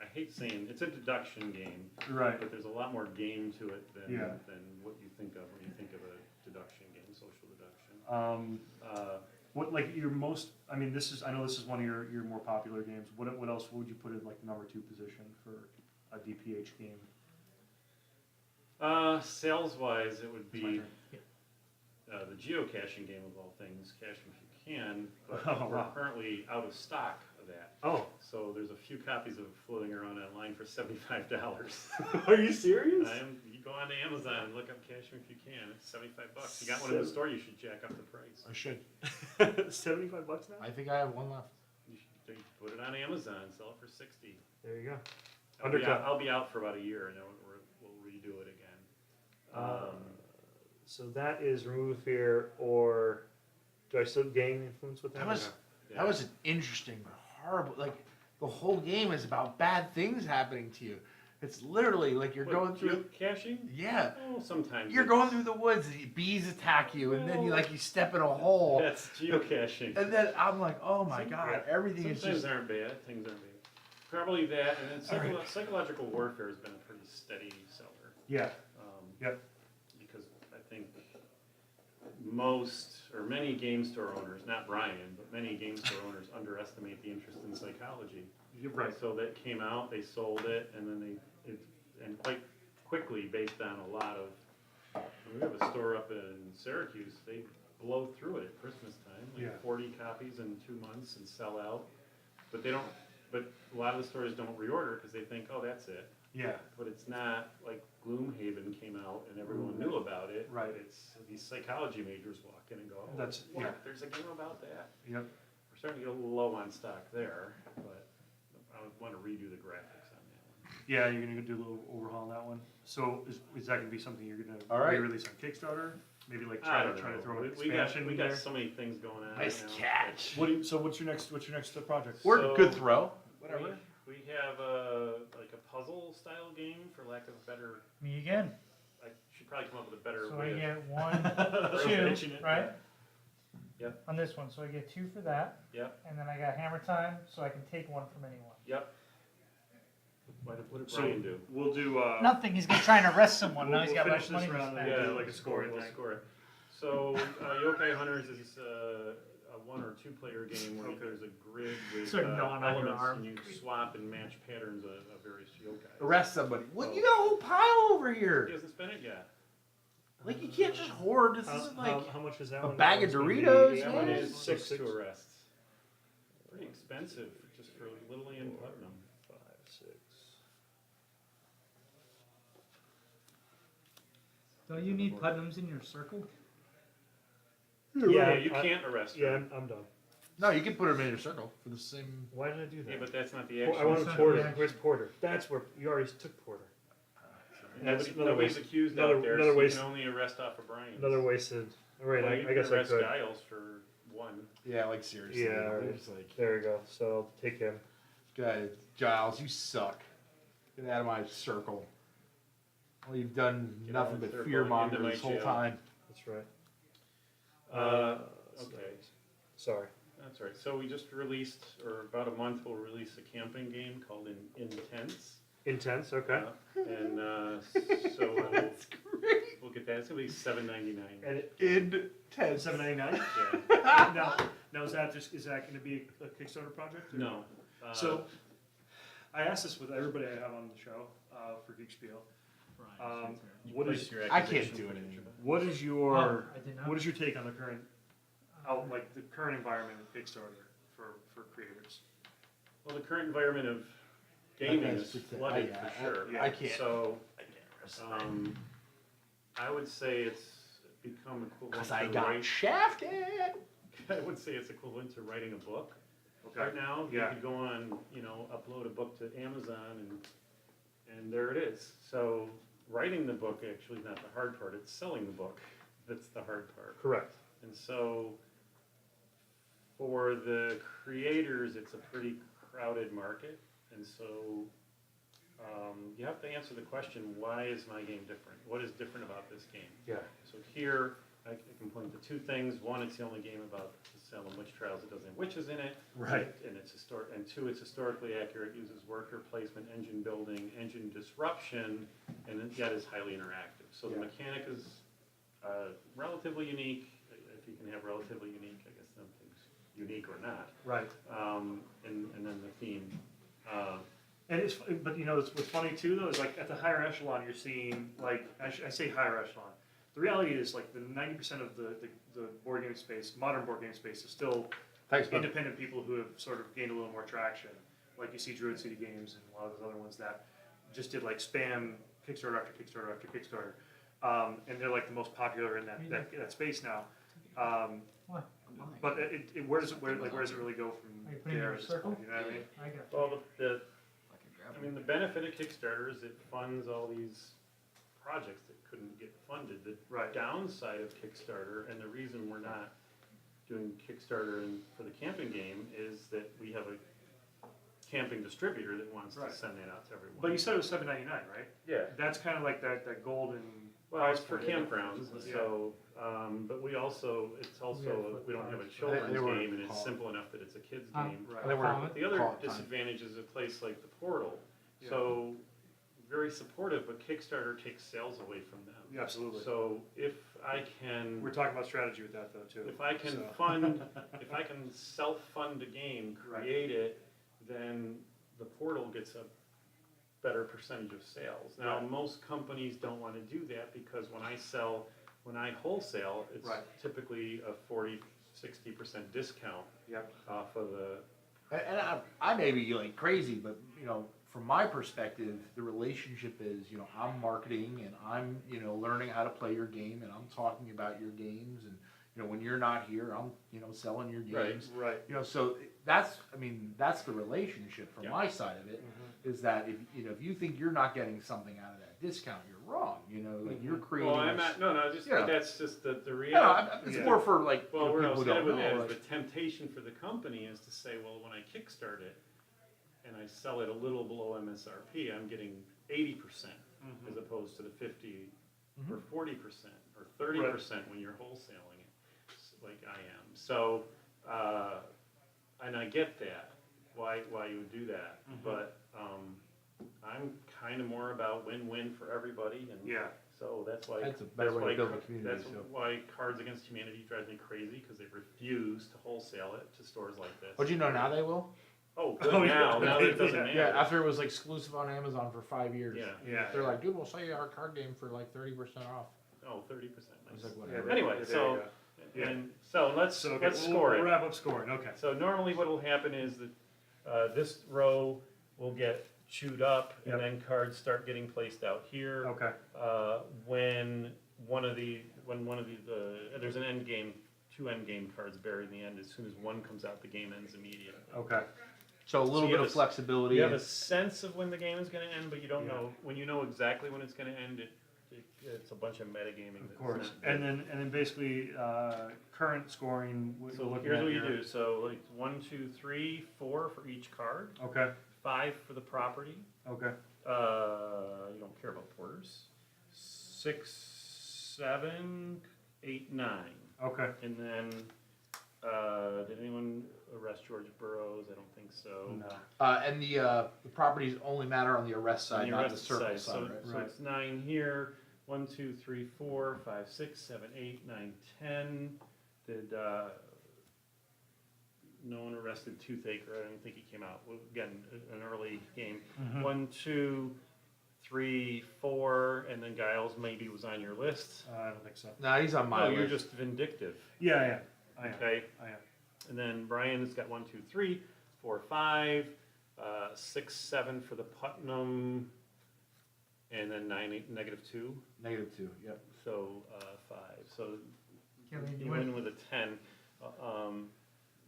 I hate saying, it's a deduction game, Right. but there's a lot more game to it than, Yeah. than what you think of when you think of a deduction game, social deduction. What, like, your most, I mean, I know this is one of your more popular games. What else would you put in, like, number 2 position for a DPH game? Sales-wise, it would It's my be turn. the geocaching game of all things, Cash 'em If You Can, but Oh, we're wow. currently out of stock of that. Oh, So there's a few copies of it floating around online for $75. are you serious? You go on to Amazon and look up Cash 'em If You Can, it's $75. You got one in the store, you should jack up the price. I should. $75 now? I think I have one left. You should put it on Amazon, sell it for 60. There you go. Undercut. I'll be out for about a year and then we'll redo it again. So that is Remove Fear, or do I still gain influence with that? That or was no? Yeah. that was an interesting but horrible. Like the whole game is about bad things happening to you. It's literally like you're going through. Geocaching? Yeah, Oh, sometimes. you're going through the woods. And bees attack you, and then you step in a hole. That's geocaching. And then I'm like, oh my god, everything is Sometimes just. aren't bad, things aren't bad. Probably that, and then All right. psychological warfare has been a pretty steady seller. Yeah. Yep. Because I think most, or many game store owners, not Brian, but many game store owners underestimate the interest in psychology. You're right. So that came out, they sold it, and then and quite quickly, based on a lot of, we have a store up in Syracuse, they blow through it at Christmas time, like Yeah. 40 copies in 2 months and sell out. But but a lot of the stores don't reorder because they think, oh, that's it. Yeah. But it's not like Gloomhaven came out and everyone knew about it. Right. It's these psychology majors walk in and go, oh, That's- what? yeah. There's a game about that. Yep. We're starting to get a little low on stock there, but I would want to redo the graphics on that one. Yeah, you're gonna do a little overhaul on that one. So is that gonna be something you're gonna All right. release on Kickstarter? Maybe like I try don't to know. throw an We got expansion we in got there. so many things going on. Nice right now. catch. So what's your next project? Or So- good throw. Whatever. We have a puzzle style game, for lack of a better. Me again. I should probably come up with a better So I way. of- get one, Mention two, it. right? Yep. On this one, so I get 2 for that. Yep. And then I got hammer time, so I can take 1 from anyone. Yep. What did So Brian do? we'll do. Nothing. He's trying to arrest someone. Now We'll he's got finish much money this to round and spend. we'll do like a scoring we'll thing. score it. So Yokai Hunters is a 1 or 2 player game where Okay. there's a grid with Sort of gnawing on your elements arm. and you swap and match patterns of various yokai. Arrest somebody. What? You got a whole pile over He here. hasn't spent it yet. Like you can't just hoard. This isn't like. How much is that a one? bag of That one's gonna be Doritos, eight That man. one dollars. is 6 to arrest. Pretty expensive just for Lily and Putnam. 5, 6. Don't you need Putnams in your circle? Yeah, you can't arrest her. Yeah, I'm done. No, you can put them in your circle for the same. Why did I do Yeah, that? but that's not the I action. wanted That's not Porter. the action. Where's Porter? That's where you already took Porter. That's another Nobody's waste- accused another- out there, another so you waste- can only arrest off of Brian's. Another wasted. All right, Well, you I guess can I arrest could. Giles for 1. Yeah, like seriously. Yeah, alright. It's like, There we go. So I'll take him. guys, Giles, you suck. Get out of my circle. Well, you've done Get out nothing of the but circle fear and monger into my this whole jail. time. That's right. Okay. Sorry. That's right. So we just released, or about a month, we'll release a camping game called Intense. Intense. Okay. And so That's great. we'll get that. It's gonna be $7.99. And it, Intense. $7.99. Yeah. Now is that going to be a Kickstarter project? or- No. So I asked this with everybody I have on the show for Geek Spiel. What is I can't do it anymore. what is your I did not. what is your take on the current like the current environment of Kickstarter for creators? Well, the current environment of gaming Okay, is so it's- flooded I- for sure. yeah. I can't. So I can't rest I would say it's become equivalent because to I got writing. shafted. I would say it's equivalent to writing a book. Okay. Right now, you Yeah. could go on, upload a book to Amazon and there it is. So writing the book actually is not the hard part, it's selling the book that's the hard part. Correct. And so for the creators, it's a pretty crowded market. And so you have to answer the question, why is my game different? What is different about this game? Yeah. So here, I can point to two things. One, it's the only game about the Salem witch trials that doesn't have witches in it. Right. And it's and two, it's historically accurate, uses worker placement, engine building, engine disruption, and yet is highly interactive. So the Yeah. mechanic is relatively unique. If you can have relatively unique, I guess something's unique or not. Right. And then the theme. And it's, but you know, what's funny too though, is like at the higher echelon, you're seeing like, I say higher echelon. The reality is like the 90% of the board game space, modern board game space is still Thanks, bud. independent people who have sort of gained a little more traction. Like you see Druid City Games and a lot of those other ones that just did like spam Kickstarter after Kickstarter after Kickstarter. And they're like the most popular in that space now. What? But where does it really go Are you from putting it in there? a at this circle? point, you know what I mean? I got you. Well, I mean, the benefit of Kickstarter is it funds all these projects that couldn't get funded. The Right. downside of Kickstarter, and the reason we're not doing Kickstarter for the camping game, is that we have a camping distributor that wants Right. to send that out to everyone. But you said it was $7.99, right? Yeah. That's kind of like that golden. Well, it's price for point. campgrounds, Yeah. so, but we also, we don't have a They children's were game, and it's called- simple enough that it's a kid's Um, game. Right. They were Comment? The other call it time. disadvantage is a place like the Portal. Yeah. So, very supportive, but Kickstarter takes sales away from them. Yeah, absolutely. So if I can, We're talking about strategy with that though too. if I can So. fund, if I can self-fund a game, Right. create it, then the Portal gets a better percentage of sales. Now, Right. most companies don't want to do that because when I wholesale, it's Right. typically a 40-60% discount Yep. off of the. And I may be like crazy, but you know, from my perspective, the relationship is, you know, I'm marketing and I'm, you know, learning how to play your game and I'm talking about your games and, you know, when you're not here, I'm, you know, selling your games. Right. You know, so that's the relationship from Yeah. my side of it, Mm-hmm. is that if, you know, if you think you're not getting something out of that discount, you're wrong, you know, like you're creating. Well, I'm not, no, just, Yeah. but that's just the Yeah, reality. it's Yeah. more for like, you Well, know, where I people was who headed don't with know. that is like- the temptation for the company is to say, well, when I kickstart it and I sell it a little below MSRP, I'm getting 80% Mhm. as opposed to the 50 Mhm. or 40% or 30% when you're wholesaling it, like I am. So, and I get that, why you would do that, Mhm. but I'm kind of more about win-win for everybody, and Yeah. so that's why That's a better way to build a community, that's so. why Cards Against Humanity drives me crazy because they refuse to wholesale it to stores like this. But you know, now they will. Oh, good Oh, yeah. now that it doesn't Yeah, matter. Yeah, after it was like exclusive on Amazon for 5 years. Yeah. Yeah. They're like, dude, we'll sell you our card game for like 30% off. Oh, 30%. I was Nice. like, Yeah, whatever. there- Anyway, there so you go. Yeah. and so let's So okay, score we'll it. wrap up scoring. Okay. So normally what will happen is that this row will get chewed up, Yep. and then cards start getting placed out here. Okay. When one of the there's an end game, 2 end game cards buried in the end. As soon as one comes out, the game ends immediately. Okay. So a little you bit have of a- flexibility. You have a sense of when the game is going to end, but you don't Yeah. know when you know exactly when it's going to end. It's a bunch of metagaming. Of that's course. not good. And then basically current scoring. So looking here's at what you here. do. So like 1, 2, 3, 4 for each card. Okay. 5 for the property. Okay. You don't care about porters. 6, 7, 8, 9. Okay. And then, did anyone arrest George Burroughs? I don't think so. No. And the properties only matter on the arrest On side, the not the arrest circle side. side, So, right? so it's 9 here. 1, 2, 3, 4, 5, 6, 7, 8, 9, 10. Did no one arrested Toothacher? I don't think he came out. Well, again, an early game. Mhm. 1, 2, 3, 4, and then Giles maybe was on your list. I don't think so. No, he's on my Oh, list. you're just vindictive. Yeah, I am. I am. Okay. I am. And then Brian's got 1, 2, 3, 4, 5, 6, 7 for the Putnam, and then 9, 8, -2. -2, yep. So 5. So Kelly, you win with a 10.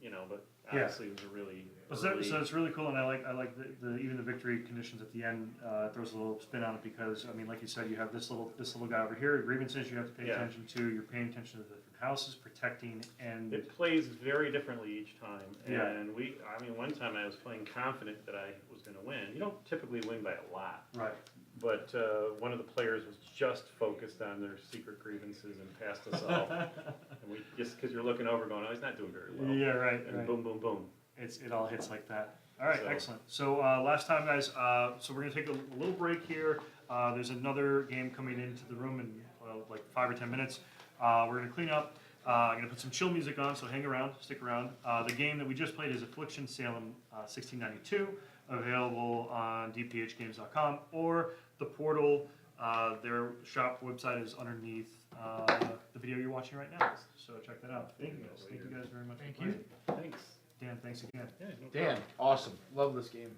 You know, but Yeah. obviously it was a really. So early- it's really cool, and I like the even the victory conditions at the end throws a little spin on it because I mean, like you said, you have this little guy over here, grievances you have to pay Yeah. attention to. You're paying attention to the different houses, protecting, and It plays very differently each time, Yeah. and one time I was playing confident that I was going to win. You don't typically win by a lot. right, but one of the players was just focused on their secret grievances and passed us all. And we just because you're looking over, going, "Oh, he's not doing very well." Yeah, right, And right. boom, boom, boom. It all hits like that. All right, So- excellent. So last time, guys. So we're gonna take a little break here. There's another game coming into the room in like 5 or 10 minutes. We're gonna clean up. I'm gonna put some chill music on, so hang around, stick around. The game that we just played is Affliction Salem 1692, available on dphgames.com or the portal. Their shop website is underneath the video you're watching right now. So check that out. Thank you guys. Thank you guys very much. Thank for you. playing. Thanks. Dan, thanks again. Yeah, no Dan, awesome. Love this game.